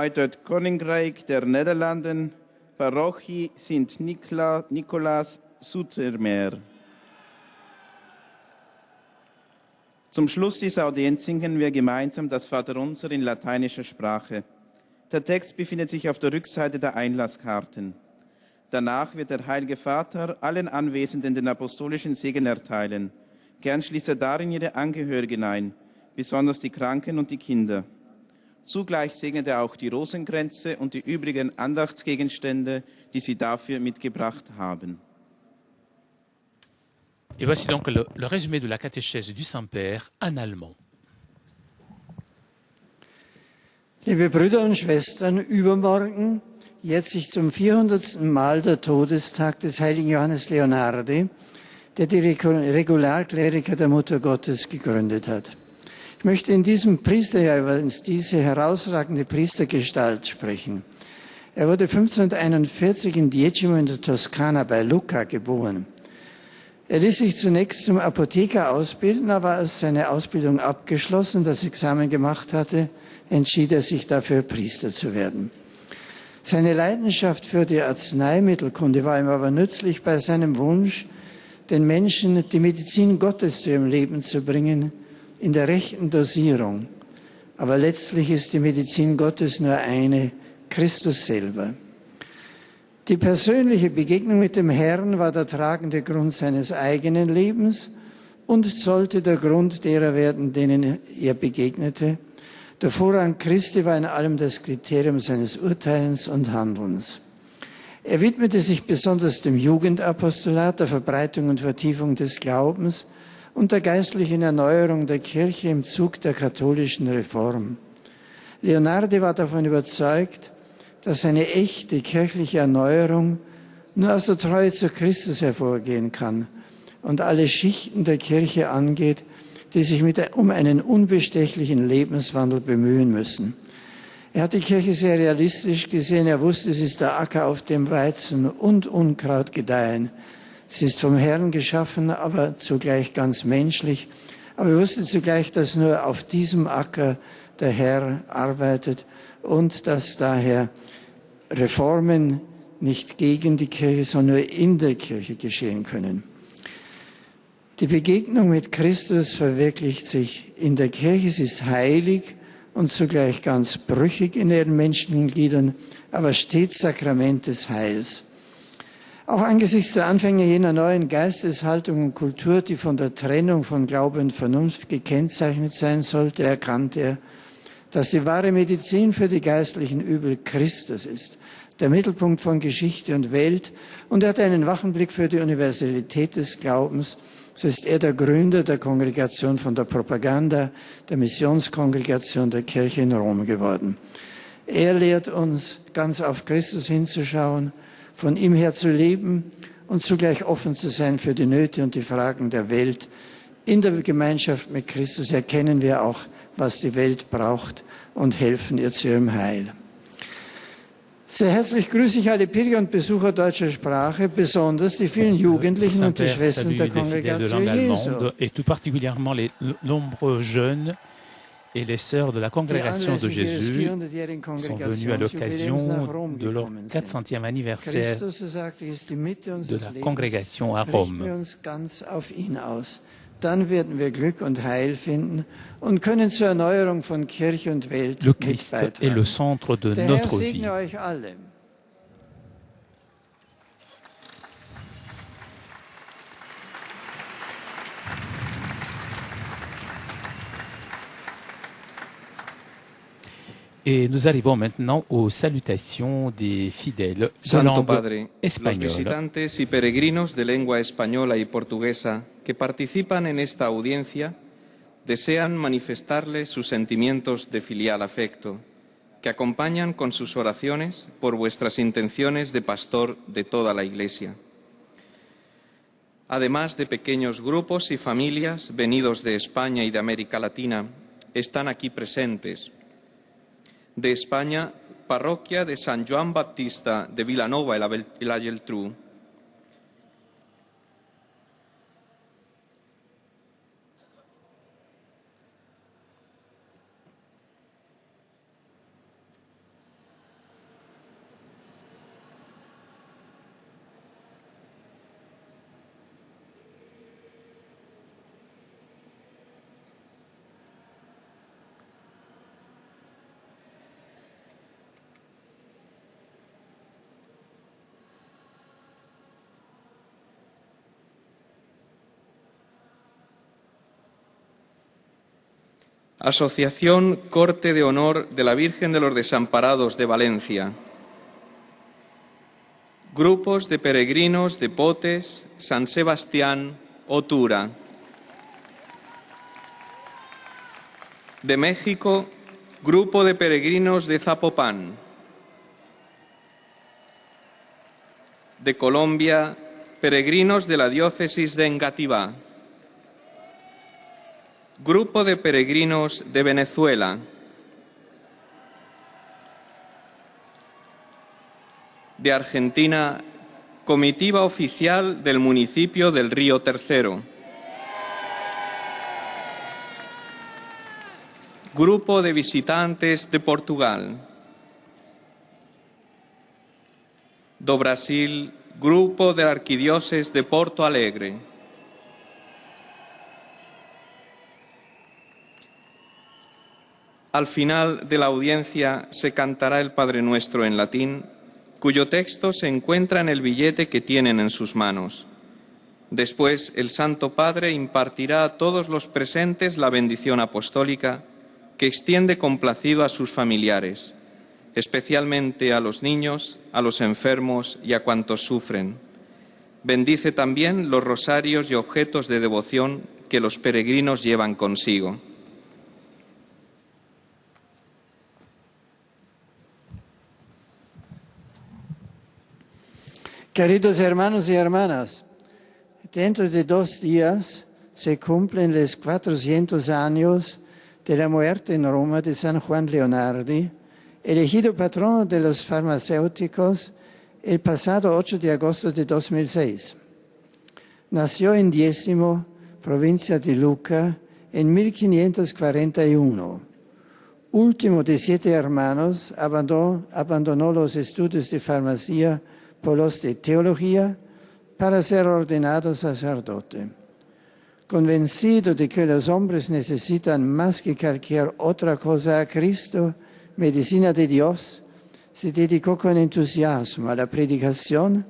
Uit het Koninkrijk der Nederlanden, parochie Sint-Nicolaas Zoetermeer. Zum Schluss dieser Audienz singen wir gemeinsam das Vaterunser in lateinischer Sprache. Der Text befindet sich auf der Rückseite der Einlasskarten. Danach wird der Heilige Vater allen Anwesenden den apostolischen Segen erteilen. Gern schließt er darin ihre Angehörigen ein, besonders die Kranken und die Kinder. Zugleich segnet er auch die Rosenkränze und die übrigen Andachtsgegenstände, die sie dafür mitgebracht haben. Et voici donc le résumé de la catéchèse du Saint-Père en allemand. Liebe Brüder und Schwestern, übermorgen jährt sich zum 400. Mal der Todestag des heiligen Johannes Leonhardi, der die Regularkleriker der Mutter Gottes gegründet hat. Ich möchte in diesem Priesterjahr über diese herausragende Priestergestalt sprechen. Er wurde 1541 in Diecimo in der Toskana bei Lucca geboren. Er ließ sich zunächst zum Apotheker ausbilden, aber als seine Ausbildung abgeschlossen, das Examen gemacht hatte, entschied er sich dafür, Priester zu werden. Seine Leidenschaft für die Arzneimittelkunde war ihm aber nützlich bei seinem Wunsch, den Menschen die Medizin Gottes zu ihrem Leben zu bringen, in der rechten Dosierung. Aber letztlich ist die Medizin Gottes nur eine, Christus selber. Die persönliche Begegnung mit dem Herrn war der tragende Grund seines eigenen Lebens und sollte der Grund derer werden, denen er begegnete. Der Vorrang Christi war in allem das Kriterium seines Urteilens und Handelns. Er widmete sich besonders dem Jugendapostolat, der Verbreitung und Vertiefung des Glaubens und der geistlichen Erneuerung der Kirche im Zug der katholischen Reform. Leonhardi war davon überzeugt, dass eine echte kirchliche Erneuerung nur aus der Treue zu Christus hervorgehen kann und alle Schichten der Kirche angeht, die sich um einen unbestechlichen Lebenswandel bemühen müssen. Er hat die Kirche sehr realistisch gesehen. Er wusste, es ist der Acker, auf dem Weizen und Unkraut gedeihen. Sie ist vom Herrn geschaffen, aber zugleich ganz menschlich. Aber er wusste zugleich, dass nur auf diesem Acker der Herr arbeitet und dass daher Reformen nicht gegen die Kirche, sondern nur in der Kirche geschehen können. Die Begegnung mit Christus verwirklicht sich in der Kirche. Sie ist heilig und zugleich ganz brüchig in ihren menschlichen Gliedern, aber stets Sakrament des Heils. Auch angesichts der Anfänge jener neuen Geisteshaltung und Kultur, die von der Trennung von Glaube und Vernunft gekennzeichnet sein sollte, erkannte er, dass die wahre Medizin für die geistlichen Übel Christus ist, der Mittelpunkt von Geschichte und Welt, und er hatte einen wachen Blick für die Universalität des Glaubens So ist er der Gründer der Kongregation von der Propaganda, der Missionskongregation der Kirche in Rom geworden. Er lehrt uns, ganz auf Christus hinzuschauen, von ihm her zu leben und zugleich offen zu sein für die Nöte und die Fragen der Welt. In der Gemeinschaft mit Christus erkennen wir auch, was die Welt braucht und helfen ihr zu ihrem Heil. Sehr herzlich grüße ich alle Pilger und Besucher deutscher Sprache, besonders die vielen Jugendlichen und die Schwestern der Kongregation Jesu. Et tout particulièrement les nombreux jeunes et les sœurs de la congrégation de Jésus sont venus à l'occasion de leur 400e anniversaire de la congrégation à Rome. Dann werden wir Glück und Heil finden und können zur Erneuerung von Kirche und Welt Le Christ est le centre de Der notre Herr vie. segne euch alle. Et nous arrivons maintenant aux salutations des fidèles de Santo langue Padre, los espagnole. visitantes y peregrinos de lengua española y portuguesa que participan en esta audiencia desean manifestarles sus sentimientos de filial afecto, que acompañan con sus oraciones por vuestras intenciones de pastor de toda la Iglesia. Además de pequeños grupos y familias venidos de España y de América Latina, están aquí presentes. De España, parroquia de San Joan Baptista de Vilanova y la Geltrú. Asociación Corte de Honor de la Virgen de los Desamparados de Valencia. Grupos de peregrinos de Potes, San Sebastián, Otura. De México, Grupo de peregrinos de Zapopan. De Colombia, peregrinos de la diócesis de Engativá. Grupo de peregrinos de Venezuela. De Argentina, comitiva oficial del municipio del Río Tercero. Grupo de visitantes de Portugal. Do Brasil, Grupo de Arquidiócesis de Porto Alegre. Al final de la audiencia se cantará el Padre Nuestro en latín, cuyo texto se encuentra en el billete que tienen en sus manos. Después, el Santo Padre impartirá a todos los presentes la bendición apostólica que extiende complacido a sus familiares, especialmente a los niños, a los enfermos y a cuantos sufren. Bendice también los rosarios y objetos de devoción que los peregrinos llevan consigo. Queridos hermanos y hermanas, dentro de 2 días se cumplen los 400 años de la muerte en Roma de San Juan Leonardi, elegido patrono de los farmacéuticos el pasado 8 de agosto de 2006. Nació en Diezimo, provincia de Lucca, en 1541. Último de 7 hermanos, abandonó los estudios de farmacia por los de teología para ser ordenado sacerdote. Convencido de que los hombres necesitan más que cualquier otra cosa a Cristo, medicina de Dios, se dedicó con entusiasmo a la predicación,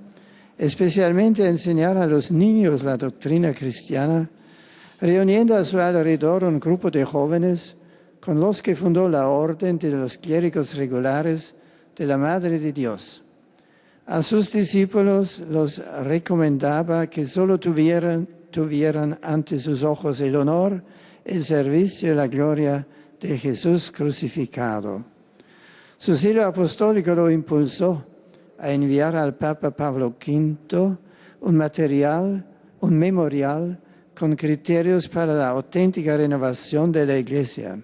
especialmente a enseñar a los niños la doctrina cristiana, reuniendo a su alrededor un grupo de jóvenes con los que fundó la Orden de los Clérigos Regulares de la Madre de Dios. A sus discípulos los recomendaba que solo tuvieran tuvieran ante sus ojos el honor, el servicio y la gloria de Jesús crucificado. Su celo apostólico lo impulsó a enviar al Papa Pablo V un memorial con criterios para la auténtica renovación de la Iglesia.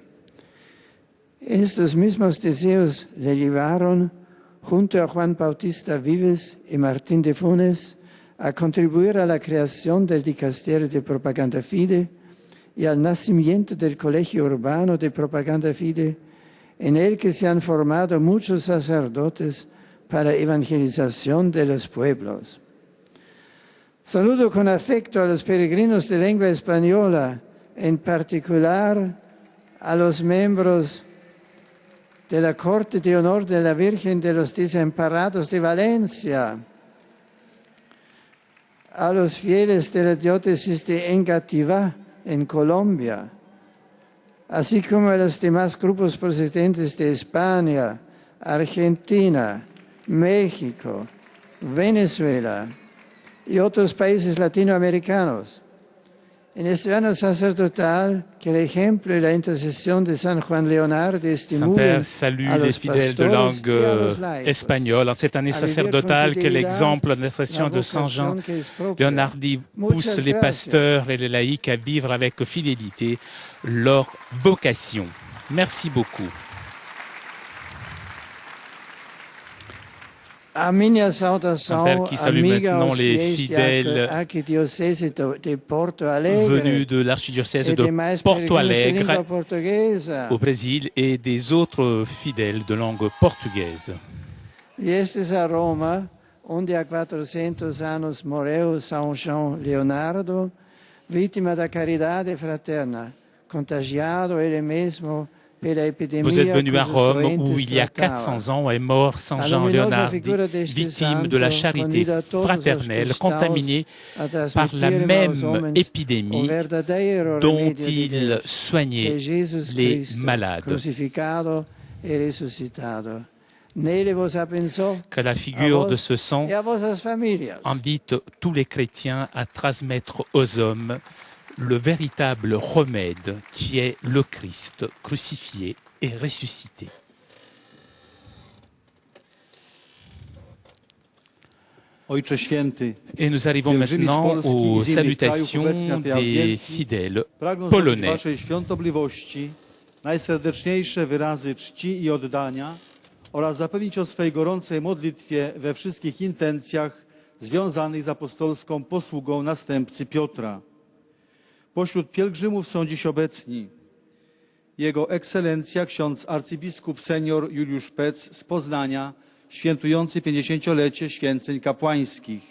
Estos mismos deseos le llevaron, junto a Juan Bautista Vives y Martín de Funes, a contribuir a la creación del Dicasterio de Propaganda Fide y al nacimiento del Colegio Urbano de Propaganda Fide, en el que se han formado muchos sacerdotes para evangelización de los pueblos. Saludo con afecto a los peregrinos de lengua española, en particular a los miembros de la Corte de Honor de la Virgen de los Desamparados de Valencia, a los fieles de la diócesis de Engativá, en Colombia, así como a los demás grupos procedentes de España, Argentina, México, Venezuela y otros países latinoamericanos. En este año sacerdotal, que el ejemplo y la intercesión de San Juan Leonardo estimulen salue a les los fidèles de pastores langue y a los laicos espagnole. En cette année a vivir sacerdotale, con que fidelidad l'exemple de l'intercession la de Saint Jean vocación que es propia. Leonardi Muchas pousse les gracias. pasteurs et les laïcs à vivre avec fidélité leur vocation. Merci beaucoup. A minha saudação, Un père qui salue amiga maintenant aos les fiéis fidèles da Arquidiocese de Porto Alegre venus de l'archidiocèse et de demais Porto peregrinos de língua Alegre portuguesa. au Brésil et des autres fidèles de langue portugaise. Viestes a Roma, onde há 400 anos morreu São João Leonardo, vítima da caridade fraterna, contagiado ele mesmo pela epidemia. Vous êtes venu à cujos Rome doentes où il y a tratava. 400 ans est mort Saint A Jean luminosa Leonardi, figura deste victime de la santo, charité convida a todos fraternelle os contaminée cristãos a par la transmitirem aos même homens épidémie o verdadeiro dont remédio de il Deus, que é soignait Jesus les Cristo, malades. crucificado e ressuscitado. Nele vos abençoe, Que la a figure vos de ce sang e a vossas famílias. invite tous les chrétiens à transmettre aux hommes le véritable remède qui est le Christ crucifié et ressuscité. Ojcze Święty, Et nous arrivons maintenant aux salutations des fidèles pragnąc polonais. Waszej świątobliwości najserdeczniejsze wyrazy czci i oddania oraz zapewnić o swej gorącej modlitwie we wszystkich intencjach związanych z apostolską posługą następcy Piotra. Pośród pielgrzymów są dziś obecni Jego Ekscelencja ksiądz arcybiskup senior Juliusz Pec z Poznania, świętujący 50-lecie święceń kapłańskich.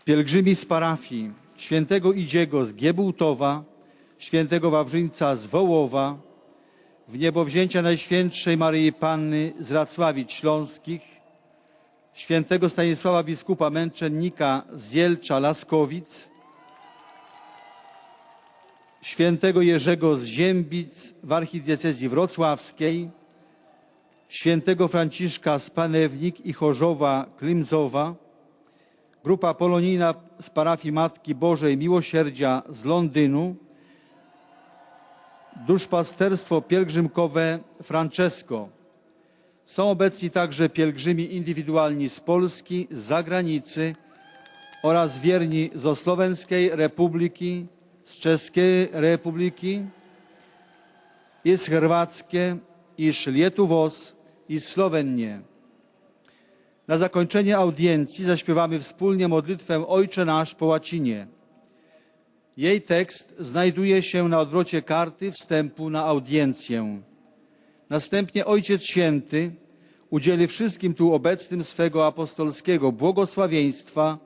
Pielgrzymi z parafii świętego Idziego z Giebułtowa, świętego Wawrzyńca z Wołowa, w niebowzięcia Najświętszej Maryi Panny z Racławic Śląskich, świętego Stanisława biskupa męczennika z Jelcza-Laskowic, świętego Jerzego z Ziębic w archidiecezji wrocławskiej, świętego Franciszka z Panewnik i Chorzowa-Klimzowa, grupa polonijna z parafii Matki Bożej Miłosierdzia z Londynu, duszpasterstwo pielgrzymkowe Francesco. Są obecni także pielgrzymi indywidualni z Polski, z zagranicy oraz wierni z Słowenskiej Republiki, z Czeskiej Republiki, i z Chorwackie, i z Lietuvos, i z Słowenii. Na zakończenie audiencji zaśpiewamy wspólnie modlitwę Ojcze Nasz po łacinie. Jej tekst znajduje się na odwrocie karty wstępu na audiencję. Następnie Ojciec Święty udzieli wszystkim tu obecnym swego apostolskiego błogosławieństwa,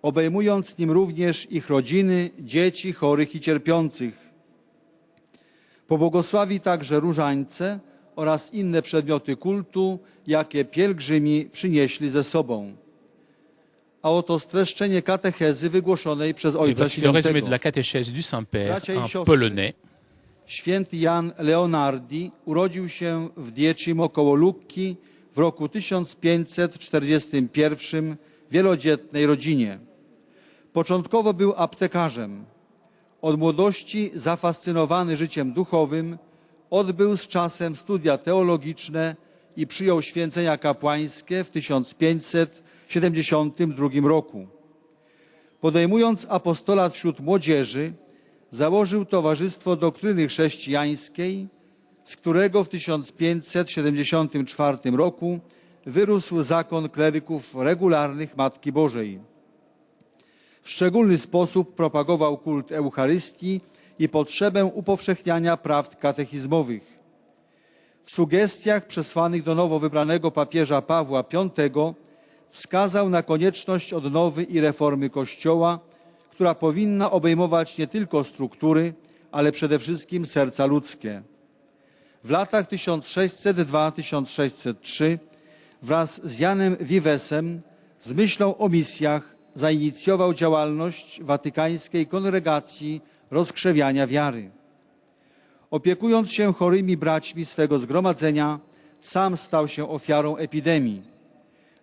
obejmując nim również ich rodziny, dzieci, chorych i cierpiących. Pobłogosławi także różańce oraz inne przedmioty kultu, jakie pielgrzymi przynieśli ze sobą. A oto streszczenie katechezy wygłoszonej przez Et Ojca voici le résumé Świętego. de la catéchèse du Saint-Père Bracia i en siostry, polonais. Święty Jan Leonardi urodził się w Diecim około Lucchi w roku 1541 w wielodzietnej rodzinie. Początkowo był aptekarzem. Od młodości zafascynowany życiem duchowym, odbył z czasem studia teologiczne i przyjął święcenia kapłańskie w 1572 roku. Podejmując apostolat wśród młodzieży, założył Towarzystwo Doktryny Chrześcijańskiej, z którego w 1574 roku wyrósł zakon kleryków regularnych Matki Bożej. W szczególny sposób propagował kult Eucharystii i potrzebę upowszechniania prawd katechizmowych. W sugestiach przesłanych do nowo wybranego papieża Pawła V wskazał na konieczność odnowy i reformy Kościoła, która powinna obejmować nie tylko struktury, ale przede wszystkim serca ludzkie. W latach 1602-1603 wraz z Janem Vivesem z myślą o misjach zainicjował działalność Watykańskiej Kongregacji Rozkrzewiania Wiary. Opiekując się chorymi braćmi swego zgromadzenia, sam stał się ofiarą epidemii.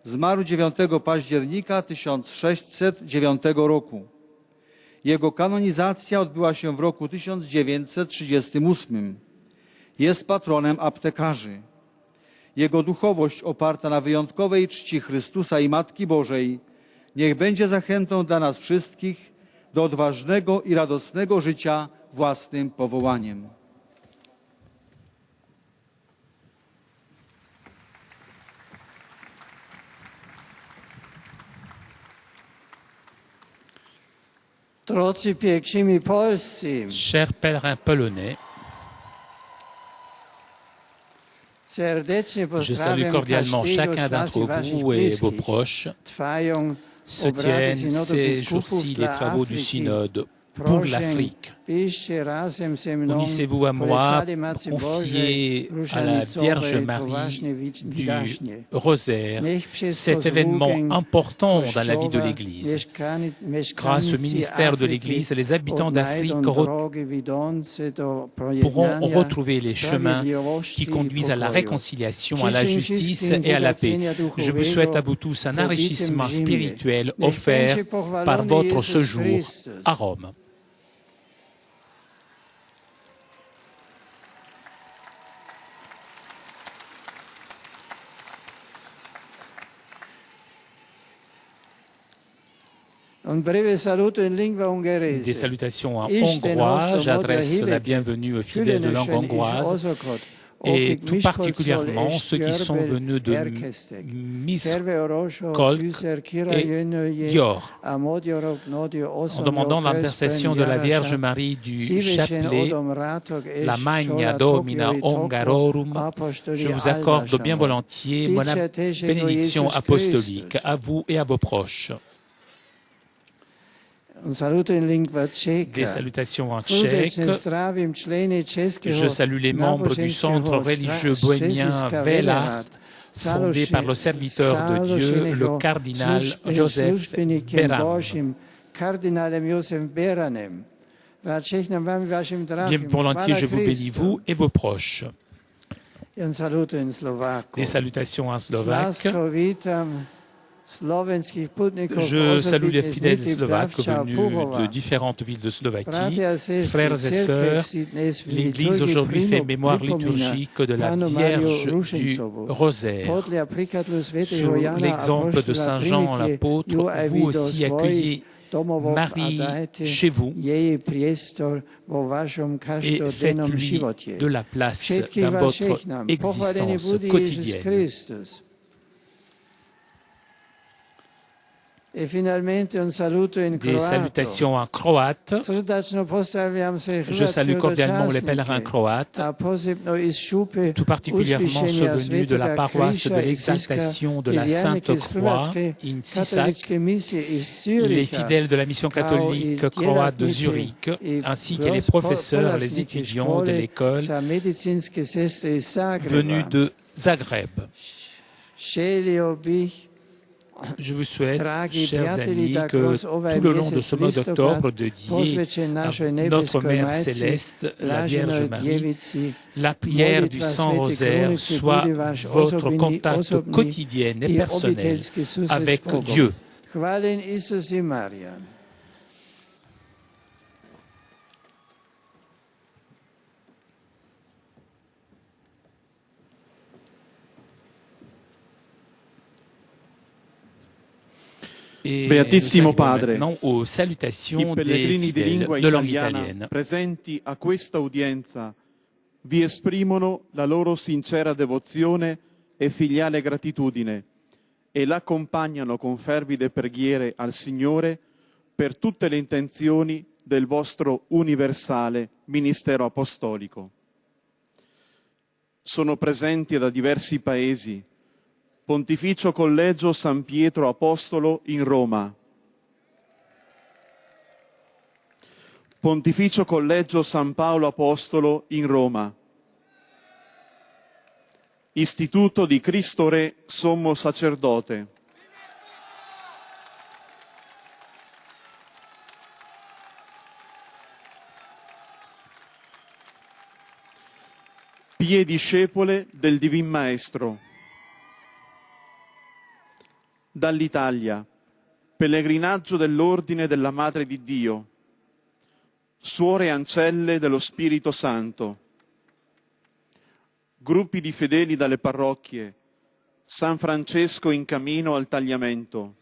Zmarł 9 października 1609 roku. Jego kanonizacja odbyła się w roku 1938. Jest patronem aptekarzy. Jego duchowość oparta na wyjątkowej czci Chrystusa i Matki Bożej niech będzie zachętą dla nas wszystkich do odważnego i radosnego życia własnym powołaniem. Drodzy pielgrzymi polscy, Chers pèlerins polonais, serdecznie je salue pozdrawiam cordialement każdego chacun z was d'entre i waszych vous et vos bliskich. proches. Trwają Se obrady tiennent synodu ces biskupów jours-ci les dla travaux du Afryki. synode pour Proszę, l'Afrique. byście razem ze mną Unissez-vous à moi, polecali Matce Bożej confiez à la Vierge Marie du Rosaire cet événement important dans la vie de l'Église. Grâce au ministère de l'Église, les habitants d'Afrique pourront retrouver les chemins qui conduisent à la réconciliation, à la justice et à la paix. Je vous souhaite à vous tous un enrichissement spirituel offert par votre séjour à Rome. Des salutations en hongrois. J'adresse la bienvenue aux fidèles de langue hongroise et tout particulièrement ceux qui sont venus de Miskolc et Győr. En demandant l'intercession de la Vierge Marie du chapelet, la Magna Domina Hungarorum, je vous accorde bien volontiers mon bénédiction apostolique à vous et à vos proches. Des salutations en tchèque. Je salue les membres du centre religieux bohémien Velart, fondé par le serviteur de Dieu, le cardinal Joseph Beran. Bien volontiers, je vous bénis, vous et vos proches. Des salutations en slovaque. Je salue les fidèles slovaques venus de différentes villes de Slovaquie. Frères et sœurs, l'Église aujourd'hui fait mémoire liturgique de la Vierge du Rosaire. Sous l'exemple de Saint Jean l'apôtre, vous aussi accueillez Marie chez vous et faites-lui de la place dans votre existence quotidienne. Des salutations en croate. Je salue cordialement les pèlerins croates, tout particulièrement ceux venus de la paroisse de l'exaltation de la Sainte Croix, in Sisak, les fidèles de la mission catholique croate de Zurich, ainsi que les professeurs, les étudiants de l'école venus de Zagreb. Je vous souhaite, chers amis, que tout le long de ce mois d'octobre dédié à notre Mère Céleste, la Vierge Marie, la prière du Saint-Rosaire soit votre contact quotidien et personnel avec Dieu. Et Beatissimo nous arrivons Padre, maintenant aux I salutations des pellegrini di fidèles lingua de langue italiana italienne. presenti a questa udienza vi esprimono la loro sincera devozione e filiale gratitudine e l'accompagnano con fervide preghiere al Signore per tutte le intenzioni del vostro universale ministero apostolico. Sono presenti da diversi paesi: Pontificio Collegio San Pietro Apostolo in Roma, Pontificio Collegio San Paolo Apostolo in Roma, Istituto di Cristo Re Sommo Sacerdote, Pie Discepole del Divin Maestro. Dall'Italia, Pellegrinaggio dell'Ordine della Madre di Dio, Suore Ancelle dello Spirito Santo, gruppi di fedeli dalle parrocchie, San Francesco in cammino al tagliamento,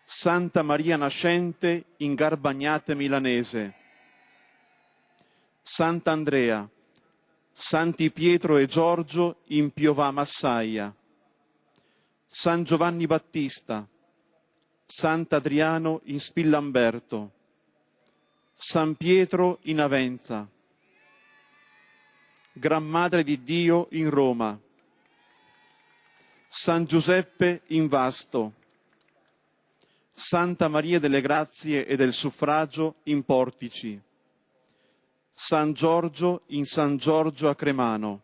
Santa Maria Nascente in Garbagnate Milanese, Sant'Andrea, Santi Pietro e Giorgio in Piovà Massaia, San Giovanni Battista, Sant'Adriano in Spillamberto, San Pietro in Avenza, Gran Madre di Dio in Roma, San Giuseppe in Vasto, Santa Maria delle Grazie e del Suffragio in Portici, San Giorgio in San Giorgio a Cremano,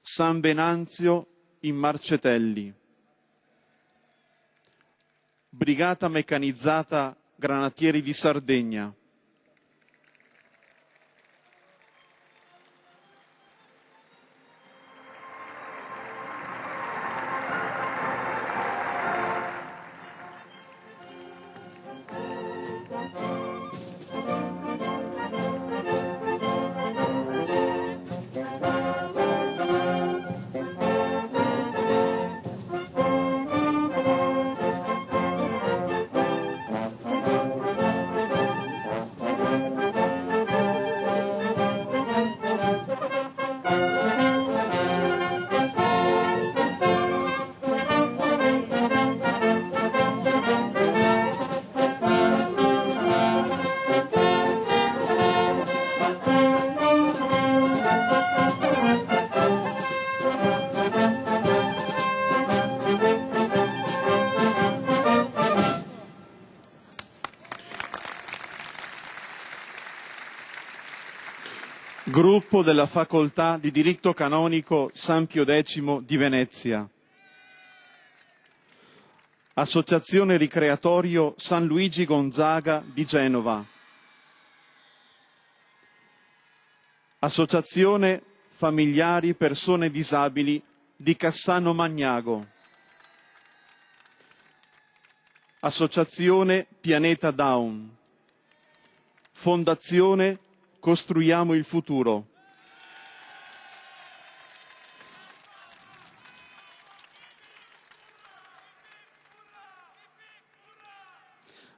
San Venanzio in Marcetelli, Brigata Meccanizzata Granatieri di Sardegna, Gruppo della Facoltà di Diritto Canonico San Pio X di Venezia, Associazione Ricreatorio San Luigi Gonzaga di Genova, Associazione Familiari Persone Disabili di Cassano Magnago, Associazione Pianeta Down, Fondazione Costruiamo il Futuro.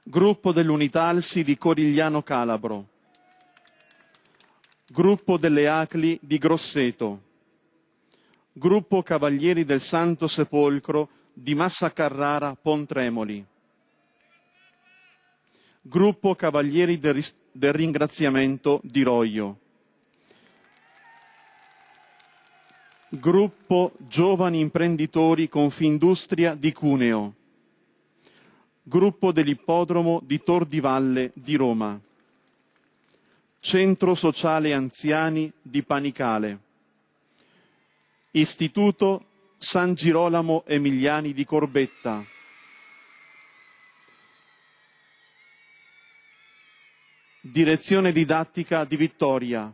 Gruppo dell'Unitalsi di Corigliano Calabro, Gruppo delle Acli di Grosseto, Gruppo Cavalieri del Santo Sepolcro di Massa Carrara Pontremoli, Gruppo Cavalieri del Ringraziamento di Roio, Gruppo Giovani Imprenditori Confindustria di Cuneo, Gruppo dell'Ippodromo di Tor di Valle di Roma, Centro Sociale Anziani di Panicale, Istituto San Girolamo Emiliani di Corbetta, Direzione Didattica di Vittoria,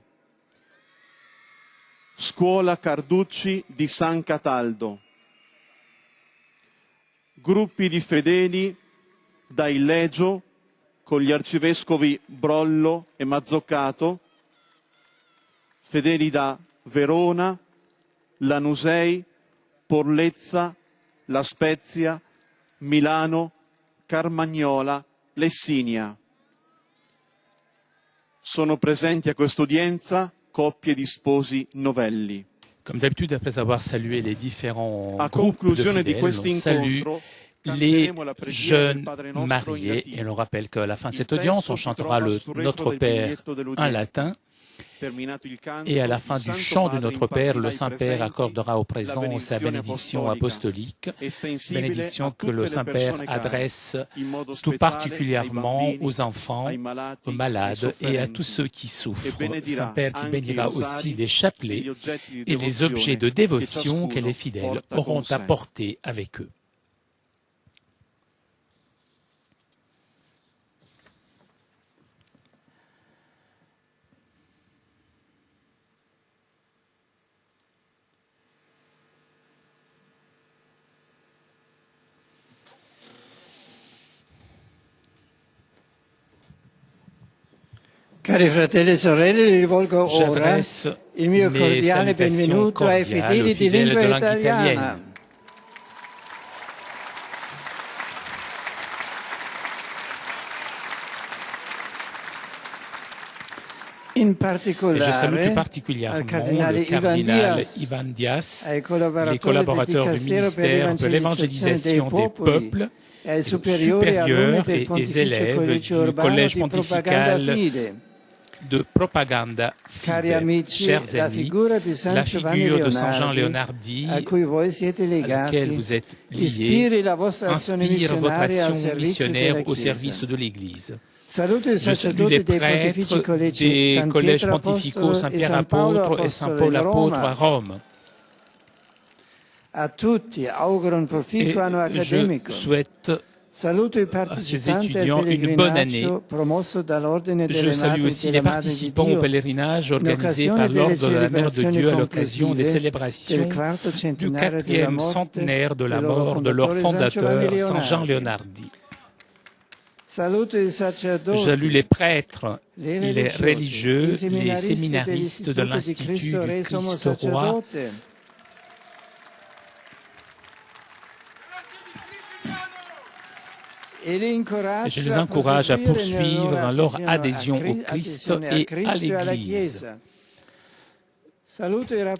Scuola Carducci di San Cataldo, gruppi di fedeli da Illegio con gli arcivescovi Brollo e Mazzoccato, fedeli da Verona, Lanusei, Porlezza, La Spezia, Milano, Carmagnola, Lessinia. Sono presenti a quest'udienza coppie di sposi novelli. Comme d'habitude, après avoir salué les différents A groupes de conclusione di fidèles, questo on salue incontro les canteremo la preghiera del jeunes Padre Nostro in mariés. latino. Et l'on rappelle qu'à la fin de Il cette audience, testo on si chantera trova le sul retro Notre del Père biglietto en dell'udienza. latin. Terminato il canto, Et à la il fin du Santo chant du Padre Notre Père, le impartirà ai Saint-Père presenti accordera aux la présents sa bénédiction apostolique, estensibile bénédiction a que tutte le le Saint-Père persone care, adresse in modo tout speciale particulièrement ai bambini, aux enfants, ai malati, aux ai malades et à sofferenti. tous ceux qui E souffrent. benedirà Saint-Père qui anche bénira i rosari aussi les e chapelets gli oggetti di et les objets de che dévotion que ciascuno les fidèles porta auront con sé. apportés avec eux. Cari fratelli e sorelle, rivolgo ora J'adresse il mio mes cordiale salutations benvenuto ai cordiales fedeli aux di fidèles lingua de langue italiana. italienne. In Et je salue particolare plus particulièrement al cardinale le cardinal Ivan Ivan Dias, ai les collaboratori collaborateurs del du Dicastero per ministère de l'évangélisation des peuples, e ai superiori alunni supérieurs del et Pontificio élèves Collegio du Urbano collège di Propaganda pontifical Fide. de Propaganda Cari Fide. amici, Chers la amis, figura di San la Giovanni figure de Saint Jean Leonardi, Leonardi, a cui voi siete à laquelle legati, vous êtes liés, ispiri la vostra azione inspire votre missionaria al action servizio missionnaire della au Chiesa. service de l'Église. Saluto i Je salue les sacerdoti dei pontifici prêtres collegi des San collèges Pietro pontificaux Apostolo e Saint-Pierre San Paolo apôtre et Saint Apostolo Paul di apôtre à Roma. Rome. A tutti auguro un Et proficuo anno je accademico. souhaite Saluto i à ces partecipanti al étudiants une bonne année. pellegrinaggio promosso dall'Ordine Je delle salue Madri aussi della les Madre di participants au Dio pèlerinage organisé l'occasione par delle l'Ordre de la Mère de celebrazioni Dieu à l'occasion des conclusive célébrations del quarto du centenario della quatrième morte centenaire de la del loro mort de leur fondatore San Giovanni fondateur, Saint Jean Leonardi. Leonardi. Saluto i Je sacerdoti, salue les prêtres, les les religieux, i les séminaristes de l'Institut du Cristo Re Sommo Christ Roi, Sacerdote, et je les encourage à poursuivre dans leur adhésion au Christ et à l'Église.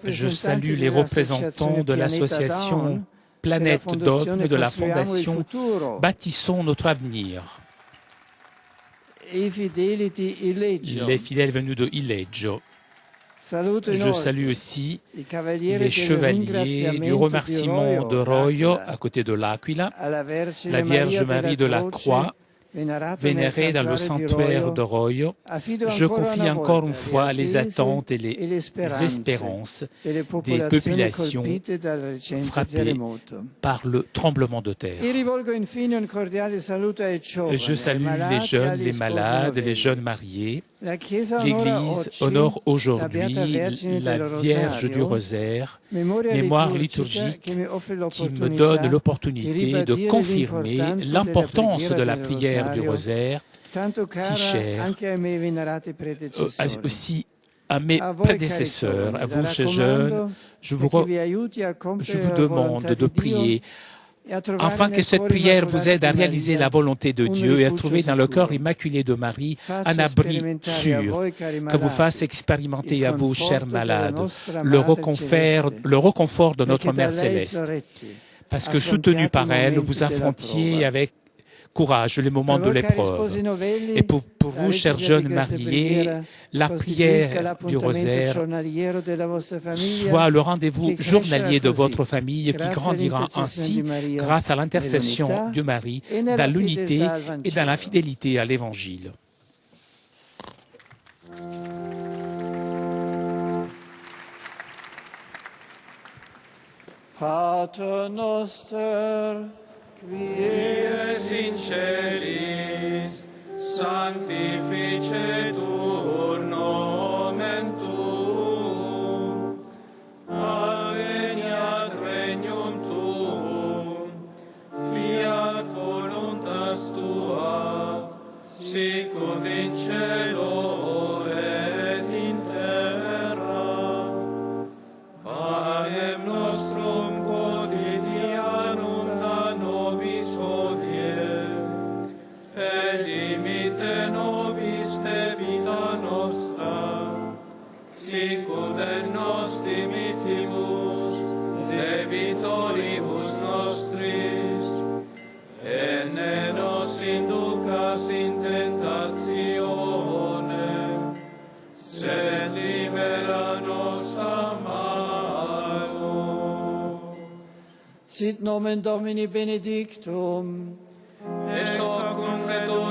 Je salue les représentants de l'association Planète Dogme de la Fondation Bâtissons notre avenir. les fidèles venus de Ileggio. Saluto Je salue inoltre aussi i cavalieri les del chevaliers du ringraziamento remerciement de Royo, d'Aquila, à côté de l'Aquila, alla Vergine la Vierge Maria Marie de la Croce, Croix, venerata nel vénérée dans le sanctuaire de Royo. Affido Je ancora confie una encore volta une fois les attese attentes et e les le speranze espérances delle des populations colpite dal recente frappées terremoto. par le tremblement de terre. E rivolgo infine un cordiale saluto ai giovani, Je ai salue malati, les jeunes, agli les sposi malades, novelli. les jeunes mariés. La Chiesa L'Église oggi honore la aujourd'hui Beata Vergine la del Vierge du Rosario, Rosaire, mémoire mémoire liturgica liturgique qui qui me donne l'opportunité de confirmer l'importance de la prière du Rosaire, tanto cara si chère, anche ai miei venerati predecessori. aussi à mes A voi, prédécesseurs, cari à vous, figli, chers raccomando jeunes, je che vous, chi vi aiuti a compiere je vous la demande volontà de di Dio prier e a trovare afin que nel cette cuore prière vous immacolato aide à di réaliser Maria la volonté de un Dieu et à rifugio trouver dans le sicuro. cœur immaculé de Marie un Faccia abri sperimentare a sûr, voi, cari que vous malati, fasse expérimenter il à vous, chers conforto della malades, nostra le Madre reconfort de Celeste, notre perché da Mère lei Céleste. sorretti, Parce que affrontiate soutenu i par elle, momenti vous della affrontiez prova. avec courage les moments Per de voi, cari l'épreuve. sposi novelli, Et pour la vous, chers lettura jeunes di questa mariés, preghiera la costituisca prière du l'appuntamento rosaire giornaliero della vostra famiglia soit le rendez-vous che crescerà journalier de così, votre famille qui grazie grandira all'intercessione ainsi di Maria, grâce à l'intercession nell'unità de Marie e nella dans l'unité fedeltà al et dans la Vangelo. fidélité à l'Évangile. Pater noster, qui es in celis, sanctificetur nomen tuum, adveniat regnum tuum, fiat voluntas tua, sicut in cielo et in terra. Panem nostrum quotidianum da nobis hodie, ite nobis te vita nostra, sicut et nos dimittimus debitoribus nostris, et ne nos inducas in tentationem, sed libera nos a malo. Sit nomen Domini benedictum, Ex hoc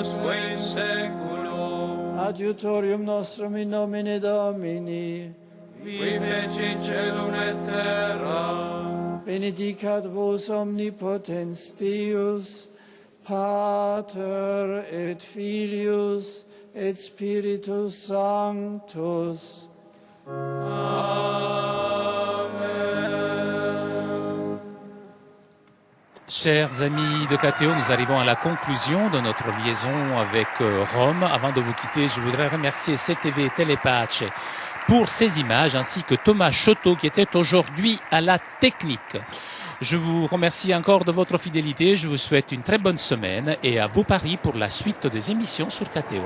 usque in seculum, adiutorium nostrum in nomine Domini, qui feci celum et terra, benedicat vos omnipotens Deus, Pater et Filius et Spiritus Sanctus. Chers amis de KTO, nous arrivons à la conclusion de notre liaison avec Rome. Avant de vous quitter, je voudrais remercier CTV Telepace pour ces images, ainsi que Thomas Choteau qui était aujourd'hui à la technique. Je vous remercie encore de votre fidélité, je vous souhaite une très bonne semaine et à vous Paris pour la suite des émissions sur KTO.